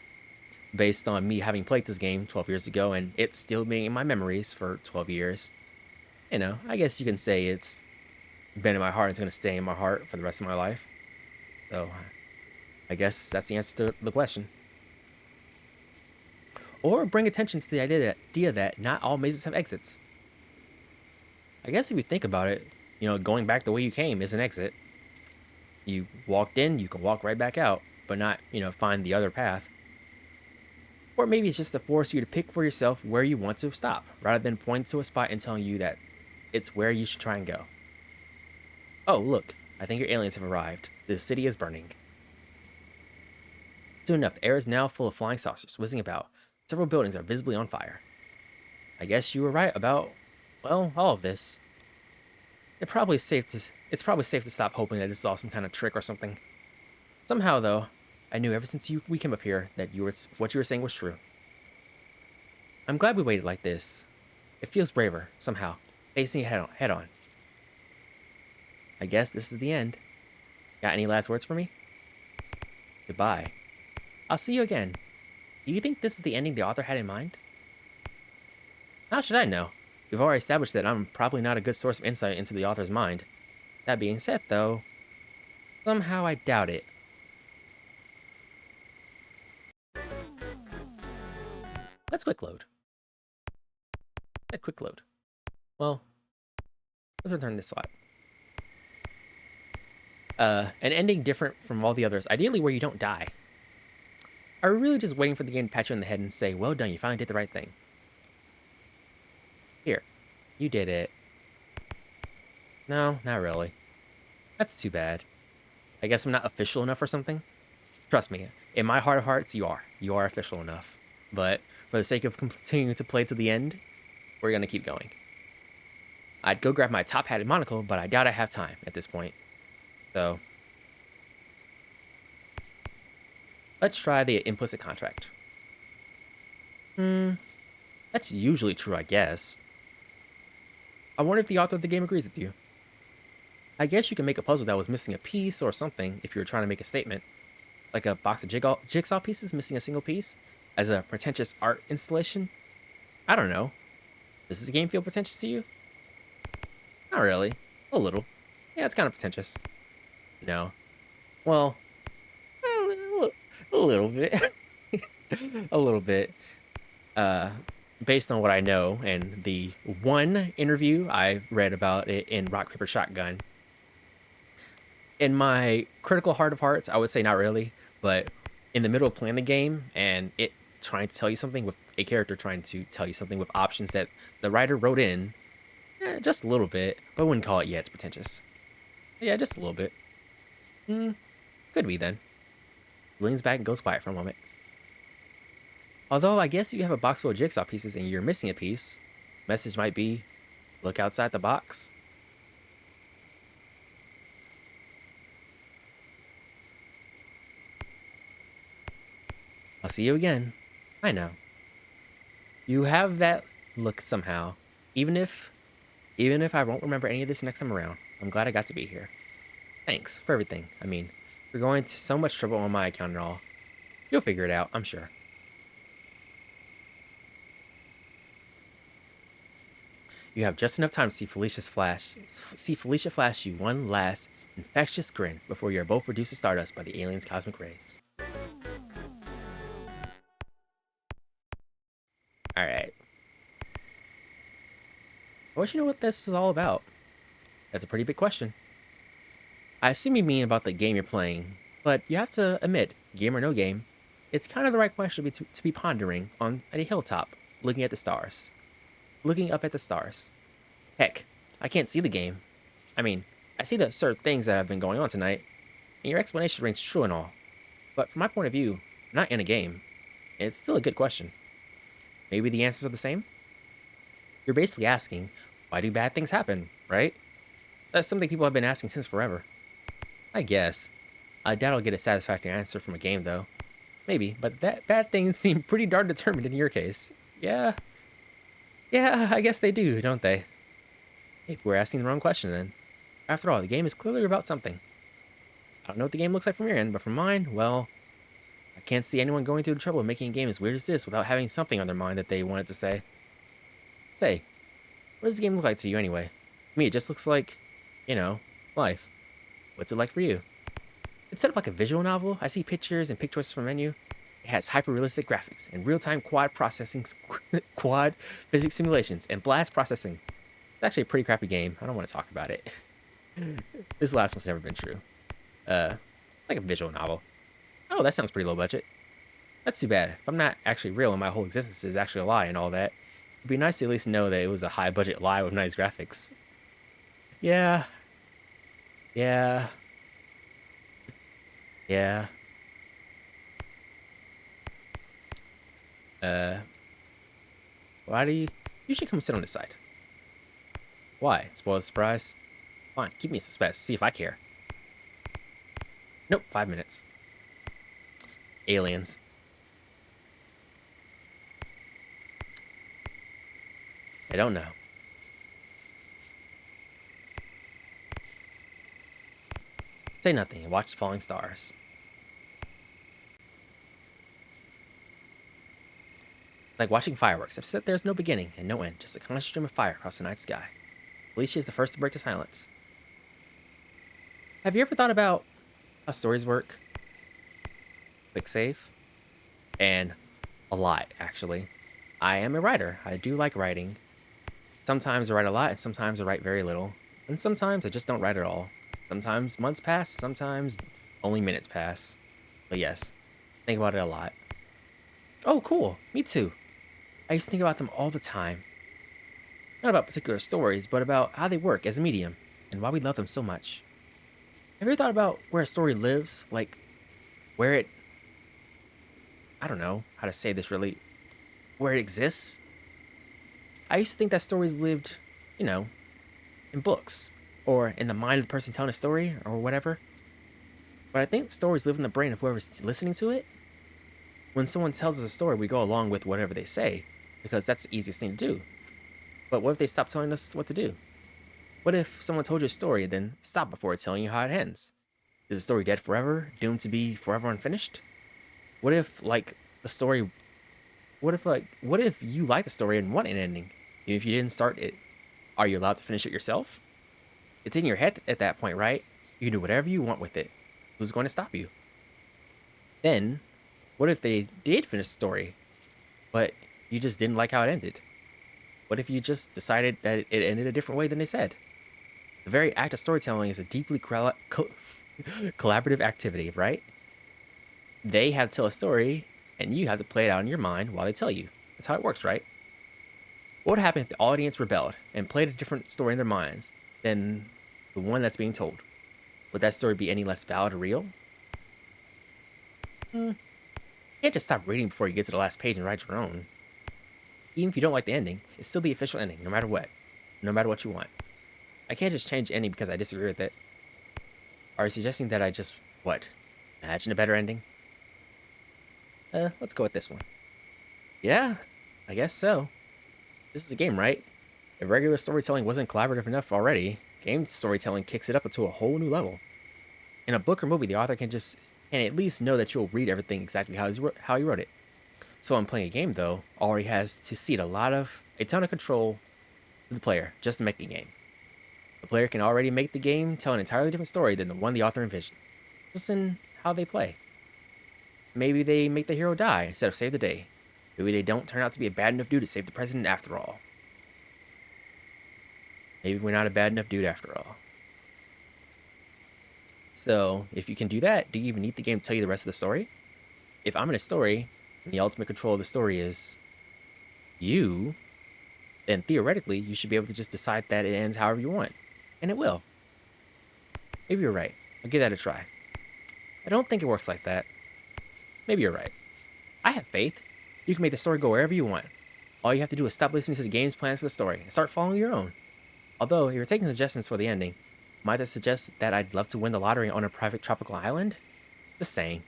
[SPEAKER 1] based on me having played this game 12 years ago and it still being in my memories for 12 years, I guess you can say it's been in my heart. It's going to stay in my heart for the rest of my life. So I guess that's the answer to the question. Or bring attention to the idea that not all mazes have exits. I guess if you think about it, going back the way you came is an exit. You walked in, you can walk right back out, but not, find the other path. Or maybe it's just to force you to pick for yourself where you want to stop, rather than pointing to a spot and telling you that it's where you should try and go. Oh, look, I think your aliens have arrived. The city is burning. Soon enough, the air is now full of flying saucers whizzing about. Several buildings are visibly on fire. I guess you were right about, well, all of this. It's probably safe to stop hoping that this is all some kind of trick or something. Somehow, though, I knew ever since we came up here that what you were saying was true. I'm glad we waited like this. It feels braver, somehow, facing it head on. I guess this is the end. Got any last words for me? Goodbye. I'll see you again. Do you think this is the ending the author had in mind? How should I know? We've already established that I'm probably not a good source of insight into the author's mind. That being said, though, somehow I doubt it. Let's quick load. Quick load. Well, let's return this slide. An ending different from all the others, ideally where you don't die. Are we really just waiting for the game to pat you on the head and say, well done, you finally did the right thing? Here, you did it. No, not really. That's too bad. I guess I'm not official enough or something? Trust me, in my heart of hearts, you are. You are official enough. But for the sake of continuing to play to the end, we're gonna keep going. I'd go grab my top-hatted monocle, but I doubt I have time at this point. So, let's try the implicit contract. That's usually true, I guess. I wonder if the author of the game agrees with you. I guess you can make a puzzle that was missing a piece or something if you were trying to make a statement, like a box of jigsaw pieces missing a single piece as a pretentious art installation. I don't know. Does this game feel pretentious to you? Not really. A little. Yeah, it's kind of pretentious. No. Well, a little bit. A little bit. Uh, Based on what I know and the one interview I read about it in Rock Paper Shotgun, in my critical heart of hearts, I would say not really, but in the middle of playing the game and it trying to tell you something with a character trying to tell you something with options that the writer wrote in, just a little bit, but I wouldn't call it, yeah, it's pretentious. Yeah, just a little bit. Hmm, could be then. Leans back and goes quiet for a moment. Although I guess you have a box full of jigsaw pieces and you're missing a piece, message might be, look outside the box. I'll see you again. I know. You have that look somehow. Even if even if I won't remember any of this next time around, I'm glad I got to be here. Thanks for everything. I mean, for going to so much trouble on my account and all. You'll figure it out, I'm sure. You have just enough time to see Felicia flash you one last infectious grin before you are both reduced to stardust by the alien's cosmic rays. Alright. I want you to know what this is all about. That's a pretty big question. I assume you mean about the game you're playing, but you have to admit, game or no game, it's kind of the right question to be pondering on a hilltop, looking at the stars. Looking up at the stars. Heck, I can't see the game. I mean, I see the certain things that have been going on tonight, and your explanation rings true and all. But from my point of view, not in a game. It's still a good question. Maybe the answers are the same? You're basically asking, why do bad things happen, right? That's something people have been asking since forever. I guess. I doubt I'll get a satisfactory answer from a game, though. Maybe, but that bad things seem pretty darn determined in your case. Yeah. Yeah, I guess they do, don't they? Maybe we're asking the wrong question then. After all, the game is clearly about something. I don't know what the game looks like from your end, but from mine, well, I can't see anyone going through the trouble of making a game as weird as this without having something on their mind that they wanted to say. Say, what does the game look like to you anyway? To me, it just looks like, life. What's it like for you? It's set up like a visual novel. I see pictures and pick choices from menu. It has hyper-realistic graphics and real-time quad physics simulations, and blast processing. It's actually a pretty crappy game. I don't want to talk about it. This last one's never been true. Uh, like a visual novel. Oh, that sounds pretty low budget. That's too bad. If I'm not actually real and my whole existence is actually a lie and all that, it'd be nice to at least know that it was a high budget lie with nice graphics. Yeah, yeah, yeah. Uh, why do you? You should come sit on this side. Why? Spoil the surprise? Fine, keep me in suspense. See if I care. Nope, 5 minutes. Aliens. I don't know. Say nothing and watch the falling stars. Like watching fireworks, except there's no beginning and no end, just a constant stream of fire across the night sky. Felicia is the first to break the silence. Have you ever thought about how stories work? Quick save? And a lot, actually. I am a writer. I do like writing. Sometimes I write a lot, and sometimes I write very little. And sometimes I just don't write at all. Sometimes months pass, sometimes only minutes pass. But yes, think about it a lot. Oh, cool. Me too. I used to think about them all the time. Not about particular stories, but about how they work as a medium and why we love them so much. Have you ever thought about where a story lives? Like, where it. I don't know how to say this really. Where it exists? I used to think that stories lived, you know, in books or in the mind of the person telling a story or whatever. But I think stories live in the brain of whoever's listening to it. When someone tells us a story, we go along with whatever they say because that's the easiest thing to do. But what if they stop telling us what to do? What if someone told you a story, then stopped before telling you how it ends? Is the story dead forever, doomed to be forever unfinished? What if, like, the story... what if you like the story and want an ending? Even if you didn't start it, are you allowed to finish it yourself? It's in your head at that point, right? You can do whatever you want with it. Who's going to stop you? Then, what if they did finish the story, but you just didn't like how it ended? What if you just decided that it ended a different way than they said? The very act of storytelling is a deeply collaborative activity, right? They have to tell a story, and you have to play it out in your mind while they tell you. That's how it works, right? What would happen if the audience rebelled and played a different story in their minds than the one that's being told? Would that story be any less valid or real? You can't just stop reading before you get to the last page and write your own. Even if you don't like the ending, it's still the official ending, no matter what. No matter what you want. I can't just change the ending because I disagree with it. Are you suggesting that I just, what, imagine a better ending? Let's go with this one. Yeah, I guess so. This is a game, right? If regular storytelling wasn't collaborative enough already, game storytelling kicks it up to a whole new level. In a book or movie, the author can at least know that you'll read everything exactly how he wrote it. So when playing a game, though, already has to cede a ton of control to the player just to make a game. The player can already make the game tell an entirely different story than the one the author envisioned, just in how they play. Maybe they make the hero die instead of save the day. Maybe they don't turn out to be a bad enough dude to save the president after all. Maybe we're not a bad enough dude after all. So, if you can do that, do you even need the game to tell you the rest of the story? If I'm in a story, and the ultimate control of the story is you, then theoretically, you should be able to just decide that it ends however you want. And it will. Maybe you're right. I'll give that a try. I don't think it works like that. Maybe you're right. I have faith. You can make the story go wherever you want. All you have to do is stop listening to the game's plans for the story and start following your own. Although, if you're taking suggestions for the ending, might I suggest that I'd love to win the lottery on a private tropical island? Just saying.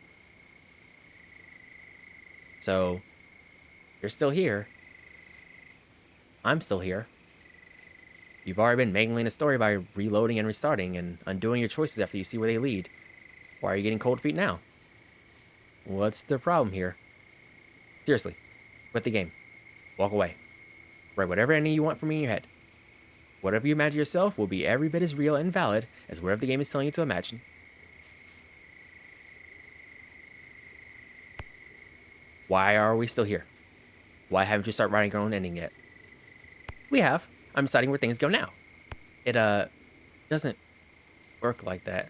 [SPEAKER 1] So, you're still here. I'm still here. You've already been mangling the story by reloading and restarting and undoing your choices after you see where they lead. Why are you getting cold feet now? What's the problem here? Seriously, quit the game. Walk away. Write whatever ending you want from me in your head. Whatever you imagine yourself will be every bit as real and valid as whatever the game is telling you to imagine. Why are we still here? Why haven't you started writing your own ending yet? We have. I'm deciding where things go now. It, doesn't work like that.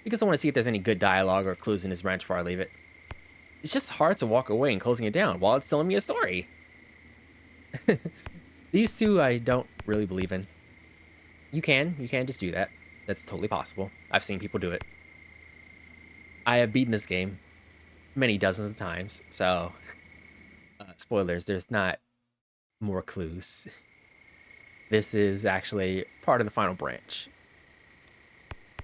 [SPEAKER 1] Because I want to see if there's any good dialogue or clues in this branch before I leave it. It's just hard to walk away and closing it down while it's telling me a story. These two I don't really believe in. You can just do that. That's totally possible. I've seen people do it. I have beaten this game many dozens of times, so spoilers, there's not more clues. This is actually part of the final branch.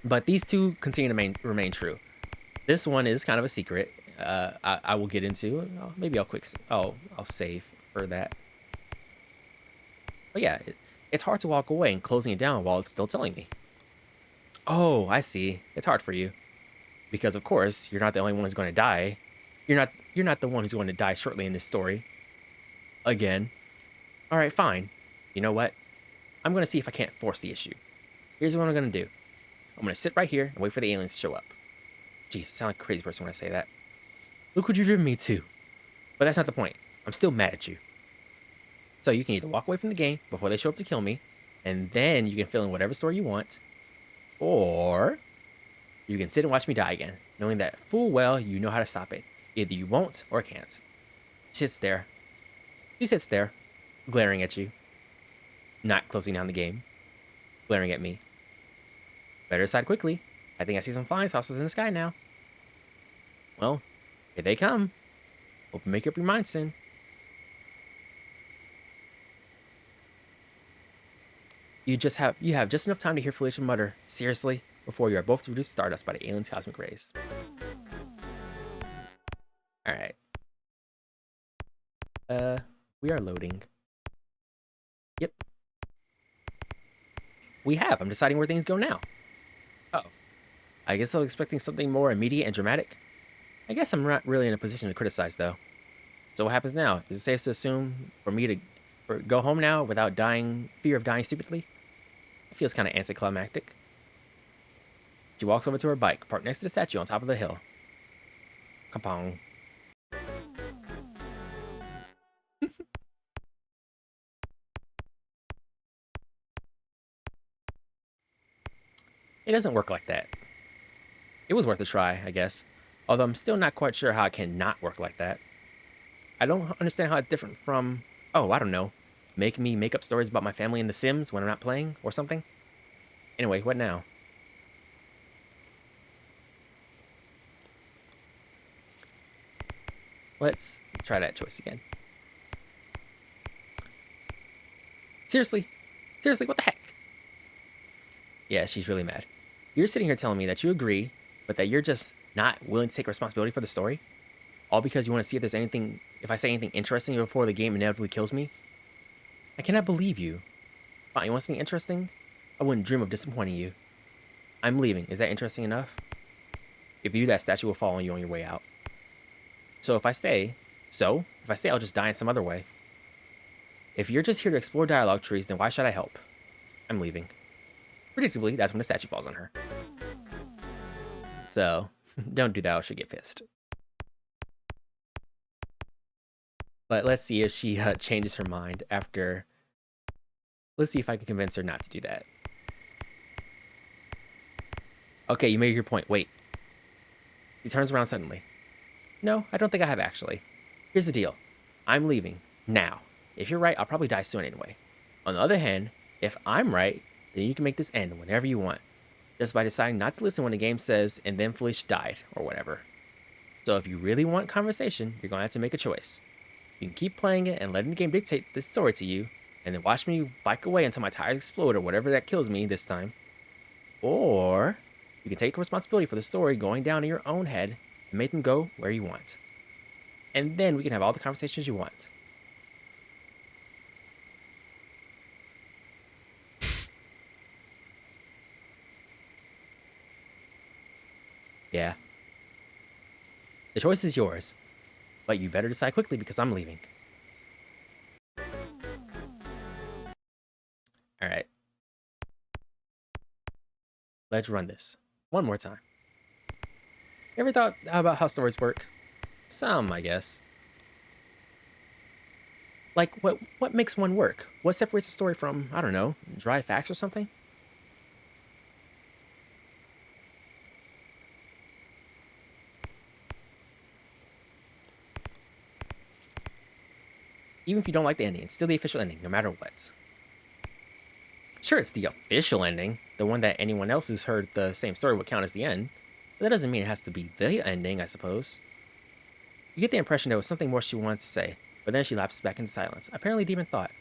[SPEAKER 1] But these two continue to remain true. This one is kind of a secret. I will get into. Maybe I'll save for that. But yeah, it's hard to walk away and closing it down while it's still telling me. Oh, I see. It's hard for you because, of course, you're not the only one who's going to die. You're not the one who's going to die shortly in this story. Again. All right, fine. You know what? I'm going to see if I can't force the issue. Here's what I'm going to do. I'm going to sit right here and wait for the aliens to show up. Jeez, I sound like a crazy person when I say that. Look what you've driven me to. But that's not the point. I'm still mad at you. So you can either walk away from the game before they show up to kill me, and then you can fill in whatever story you want, or you can sit and watch me die again, knowing that full well you know how to stop it. Either you won't or can't. She sits there. She sits there, glaring at you, not closing down the game, glaring at me. Better decide quickly. I think I see some flying saucers in the sky now. Well, here they come. Hope you make up your mind soon. You have just enough time to hear Felicia mutter, seriously, before you are both reduced to stardust by the alien's cosmic rays. Alright. We are loading. Yep. We have. I'm deciding where things go now. Oh. I guess I was expecting something more immediate and dramatic. I guess I'm not really in a position to criticize, though. So what happens now? Is it safe to assume for me to go home now without fear of dying stupidly? It feels kind of anticlimactic. She walks over to her bike, parked next to the statue on top of the hill. Kapong. It doesn't work like that. It was worth a try, I guess. Although I'm still not quite sure how it can not work like that. I don't understand how it's different from, oh, I don't know, make me make up stories about my family in The Sims when I'm not playing or something. Anyway, what now? Let's try that choice again. Seriously? Seriously, what the heck? Yeah, she's really mad. You're sitting here telling me that you agree, but that you're just not willing to take responsibility for the story? All because you want to see if there's anything, if I say anything interesting before the game inevitably kills me? I cannot believe you. Fine, you want something interesting? I wouldn't dream of disappointing you. I'm leaving. Is that interesting enough? If you do, that statue will fall on you on your way out. So if I stay, I'll just die in some other way. If you're just here to explore dialogue trees, then why should I help? I'm leaving. Predictably, that's when the statue falls on her. So, don't do that or she'll get pissed. But let's see if she changes her mind after. Let's see if I can convince her not to do that. Okay, you made your point. Wait. He turns around suddenly. No, I don't think I have actually. Here's the deal. I'm leaving. Now. If you're right, I'll probably die soon anyway. On the other hand, if I'm right, then you can make this end whenever you want. Just by deciding not to listen when the game says, and then Felicia died, or whatever. So if you really want conversation, you're gonna have to make a choice. You can keep playing it and letting the game dictate this story to you, and then watch me bike away until my tires explode or whatever that kills me this time. Or you can take responsibility for the story going down in your own head and make them go where you want. And then we can have all the conversations you want. Yeah. The choice is yours, but you better decide quickly because I'm leaving. Alright, let's run this. One more time. Ever thought about how stories work? Some, I guess. Like, what makes one work? What separates a story from, I don't know, dry facts or something? Even if you don't like the ending, it's still the official ending, no matter what. Sure, it's the official ending, the one that anyone else who's heard the same story would count as the end, but that doesn't mean it has to be the ending, I suppose. You get the impression there was something more she wanted to say, but then she lapses back into silence, apparently deep in thought.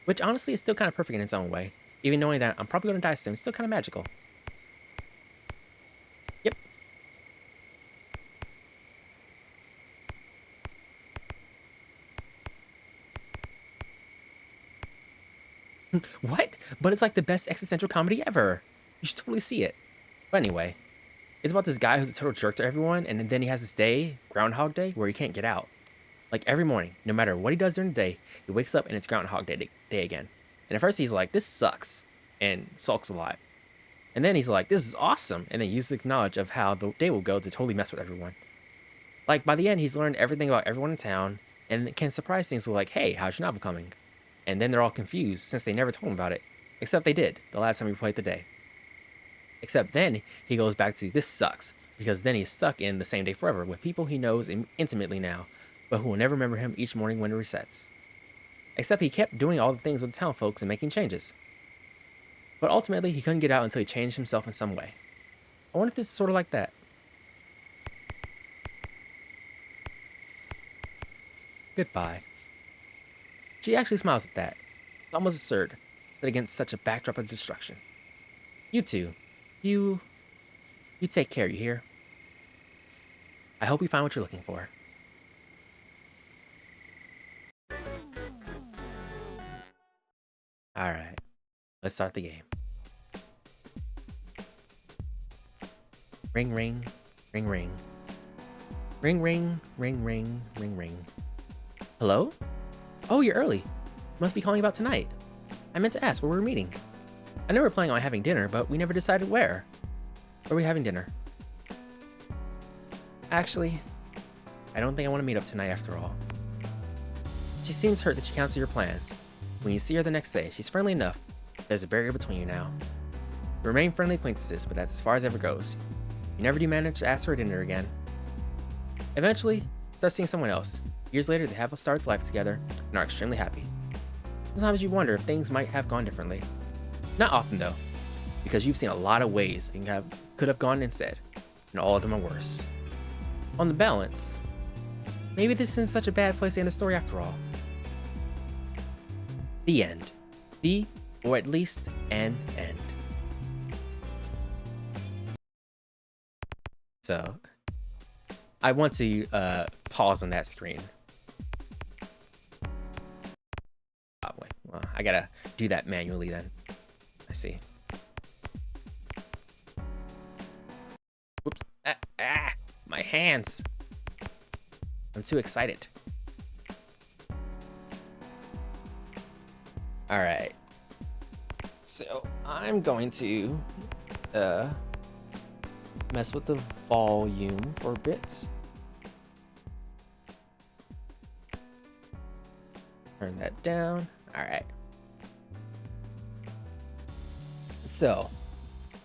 [SPEAKER 1] Which honestly is still kind of perfect in its own way. Even knowing that I'm probably going to die soon, it's still kind of magical. Yep. What? But it's like the best existential comedy ever. You should totally see it. But anyway, it's about this guy who's a total jerk to everyone, and then he has this day, Groundhog Day, where he can't get out. Like every morning, no matter what he does during the day, he wakes up and it's Groundhog Day again. And at first he's like, this sucks, and sulks a lot. And then he's like, this is awesome, and then uses the knowledge of how the day will go to totally mess with everyone. Like by the end, he's learned everything about everyone in town, and can surprise things with like, hey, how's your novel coming? And then they're all confused since they never told him about it. Except they did, the last time we played the day. Except then he goes back to, this sucks, because then he's stuck in the same day forever with people he knows intimately now, but who will never remember him each morning when it resets. Except he kept doing all the things with the town folks and making changes. But ultimately, he couldn't get out until he changed himself in some way. I wonder if this is sort of like that. Goodbye. She actually smiles at that. It's almost absurd, that against such a backdrop of destruction. You two, you You take care, you hear? I hope you find what you're looking for. Alright, let's start the game. Ring, ring, ring, ring. Ring, ring, ring, ring, ring, ring. Hello? Oh, you're early. Must be calling about tonight. I meant to ask where we're meeting. I know we're planning on having dinner, but we never decided where. Where are we having dinner? Actually, I don't think I want to meet up tonight after all. She seems hurt that you cancel your plans. When you see her the next day, she's friendly enough. There's a barrier between you now. We remain friendly acquaintances, but that's as far as it ever goes. You never do manage to ask her to dinner again. Eventually, start seeing someone else. Years later, they have started life together and are extremely happy. Sometimes you wonder if things might have gone differently. Not often though, because you've seen a lot of ways things could have gone instead, and all of them are worse. On the balance, maybe this isn't such a bad place to end the story after all. The end. The, or at least an end. So, I want to pause on that screen. Oh, wait, well, I gotta do that manually then. I see. Whoops. My hands. I'm too excited. All right. So I'm going to mess with the volume for a bit. Turn that down. All right. So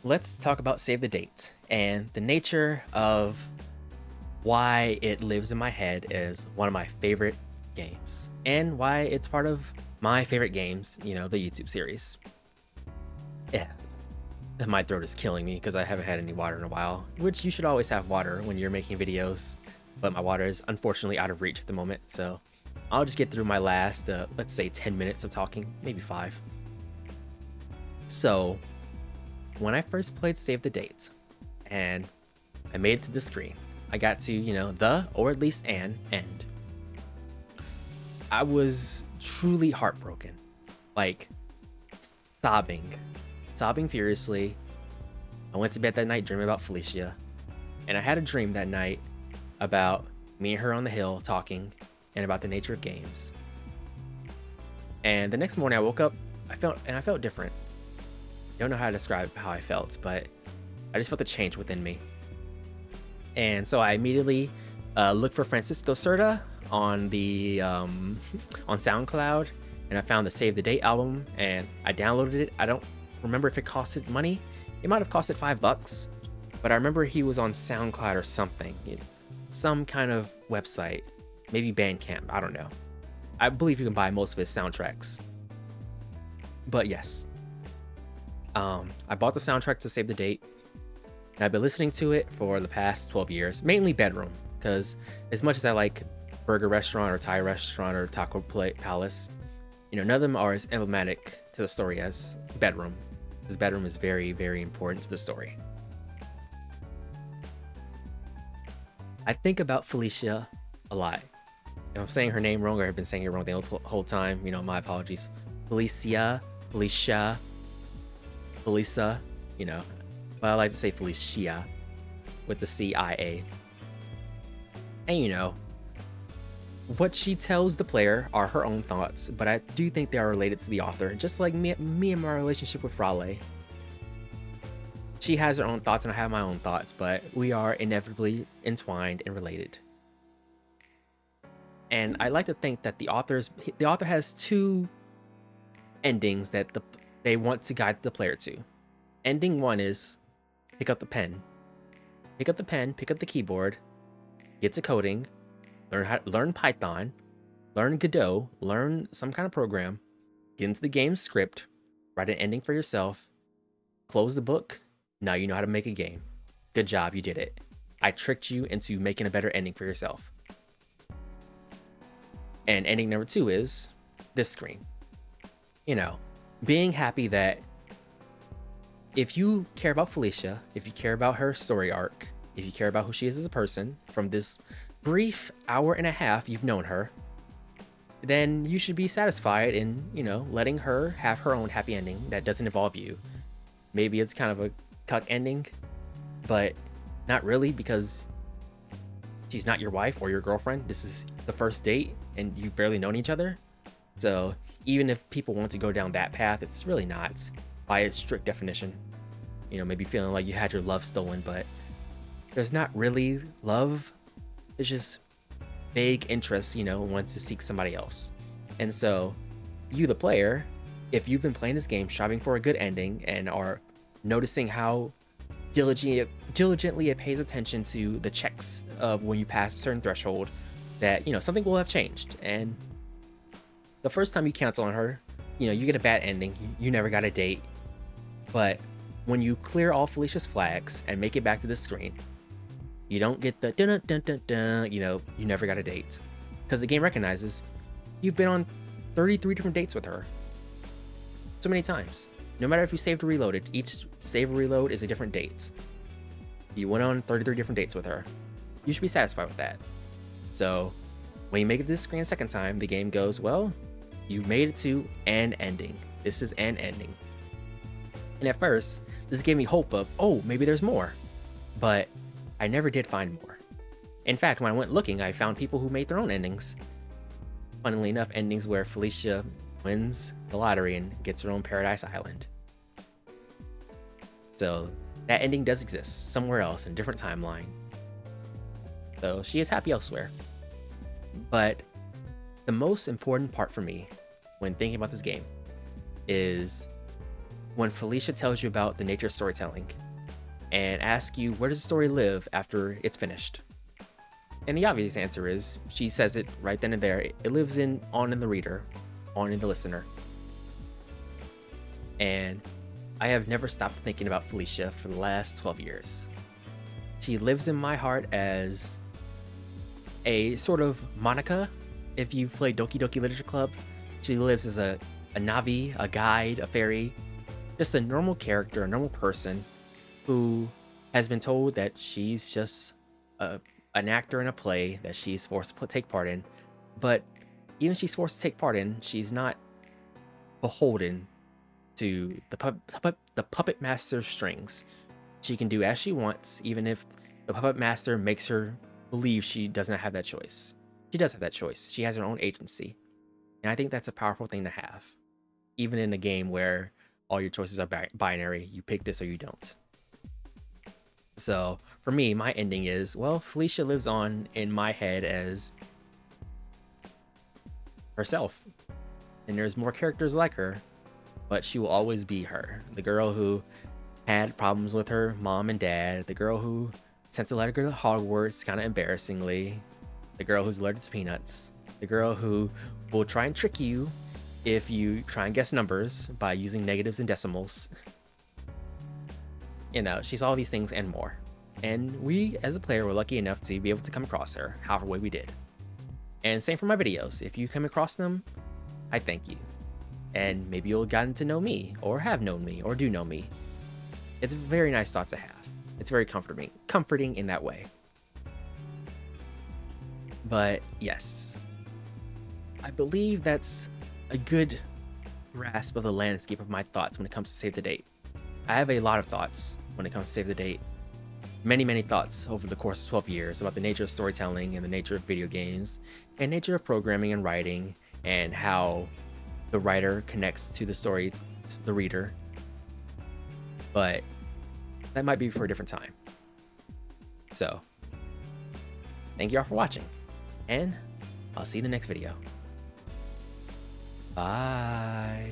[SPEAKER 1] let's talk about Save the Date and the nature of why it lives in my head as one of my favorite games and why it's part of my favorite games, you know, the YouTube series. Yeah. My throat is killing me because I haven't had any water in a while, which you should always have water when you're making videos, but my water is unfortunately out of reach at the moment, so I'll just get through my last, let's say 10 minutes of talking, maybe 5. So, when I first played Save the Date, and I made it to the screen, I got to, you know, the, or at least an, end. I was truly heartbroken, like, sobbing furiously. I went to bed that night dreaming about Felicia, and I had a dream that night about me and her on the hill talking and about the nature of games. And the next morning I woke up, I felt different. I don't know how to describe how I felt, but I just felt a change within me. And so I immediately looked for Francisco Cerda on the on SoundCloud, and I found the Save the Date album, and I downloaded it. I don't remember if it costed money. It might have costed $5, but I remember he was on SoundCloud or something, some kind of website, maybe Bandcamp. I don't know. I believe you can buy most of his soundtracks. But yes, I bought the soundtrack to Save the Date, and I've been listening to it for the past 12 years, mainly Bedroom, because as much as I like Burger Restaurant or Thai Restaurant or Taco Palace, you know, none of them are as emblematic to the story as Bedroom, because Bedroom is very, very important to the story. I think about Felicia a lot. If I'm saying her name wrong, or I've been saying it wrong the whole time, you know, my apologies. Felicia, Felisa, you know, but I like to say Felicia with the CIA. And you know, what she tells the player are her own thoughts, but I do think they are related to the author, just like me and my relationship with Frale. She has her own thoughts and I have my own thoughts, but we are inevitably entwined and related. And I like to think that the author has two endings that they want to guide the player to. Ending 1 is pick up the pen. Pick up the keyboard, get to coding, learn Python, learn Godot, learn some kind of program, get into the game script, write an ending for yourself, close the book. Now you know how to make a game. Good job, you did it. I tricked you into making a better ending for yourself. And ending number 2 is this screen. You know, being happy that if you care about Felicia, if you care about her story arc, if you care about who she is as a person from this brief hour and a half you've known her, then you should be satisfied in, letting her have her own happy ending that doesn't involve you. Maybe it's kind of a cuck ending, but not really, because she's not your wife or your girlfriend. This is the first date and you've barely known each other. So even if people want to go down that path, it's really not by its strict definition. Maybe feeling like you had your love stolen, but there's not really love. It's just vague interest, wants to seek somebody else. And so you, the player, if you've been playing this game striving for a good ending and are noticing how diligently it pays attention to the checks of when you pass a certain threshold, that something will have changed. And the first time you cancel on her, you get a bad ending. You never got a date. But when you clear all Felicia's flags and make it back to the screen, you don't get the dun dun dun dun, you never got a date. Because the game recognizes you've been on 33 different dates with her. So many times. No matter if you saved or reloaded, each save or reload is a different date. You went on 33 different dates with her. You should be satisfied with that. So when you make it to the screen a second time, the game goes, well, you made it to an ending. This is an ending. And at first, this gave me hope of, oh, maybe there's more. But I never did find more. In fact, when I went looking, I found people who made their own endings. Funnily enough, endings where Felicia wins the lottery and gets her own Paradise Island. So that ending does exist somewhere else in a different timeline. So she is happy elsewhere. But the most important part for me when thinking about this game is when Felicia tells you about the nature of storytelling and asks you, where does the story live after it's finished? And the obvious answer is, she says it right then and there, it lives on in the reader, on in the listener. And I have never stopped thinking about Felicia for the last 12 years. She lives in my heart as a sort of Monica, if you've played Doki Doki Literature Club. She lives as a Navi, a guide, a fairy, just a normal character, a normal person who has been told that she's just an actor in a play that she's forced to take part in. But even if she's forced to take part in, she's not beholden to the puppet master's strings. She can do as she wants, even if the puppet master makes her believe she does not have that choice. She does have that choice. She has her own agency. And I think that's a powerful thing to have. Even in a game where all your choices are binary, you pick this or you don't. So for me, my ending is, well, Felicia lives on in my head as herself. And there's more characters like her, but she will always be her. The girl who had problems with her mom and dad, the girl who sent a letter to Hogwarts kind of embarrassingly, the girl who's allergic to peanuts, the girl who will try and trick you if you try and guess numbers by using negatives and decimals. She's all these things and more. And we, as a player, were lucky enough to be able to come across her, however way we did. And same for my videos. If you come across them, I thank you. And maybe you'll gotten to know me, or have known me, or do know me. It's a very nice thought to have. It's very comforting in that way. But yes, I believe that's a good grasp of the landscape of my thoughts when it comes to Save the Date. I have a lot of thoughts when it comes to Save the Date. Many thoughts over the course of 12 years about the nature of storytelling and the nature of video games and nature of programming and writing and how the writer connects to the story, the reader. But that might be for a different time. So, thank you all for watching, and I'll see you in the next video. Bye.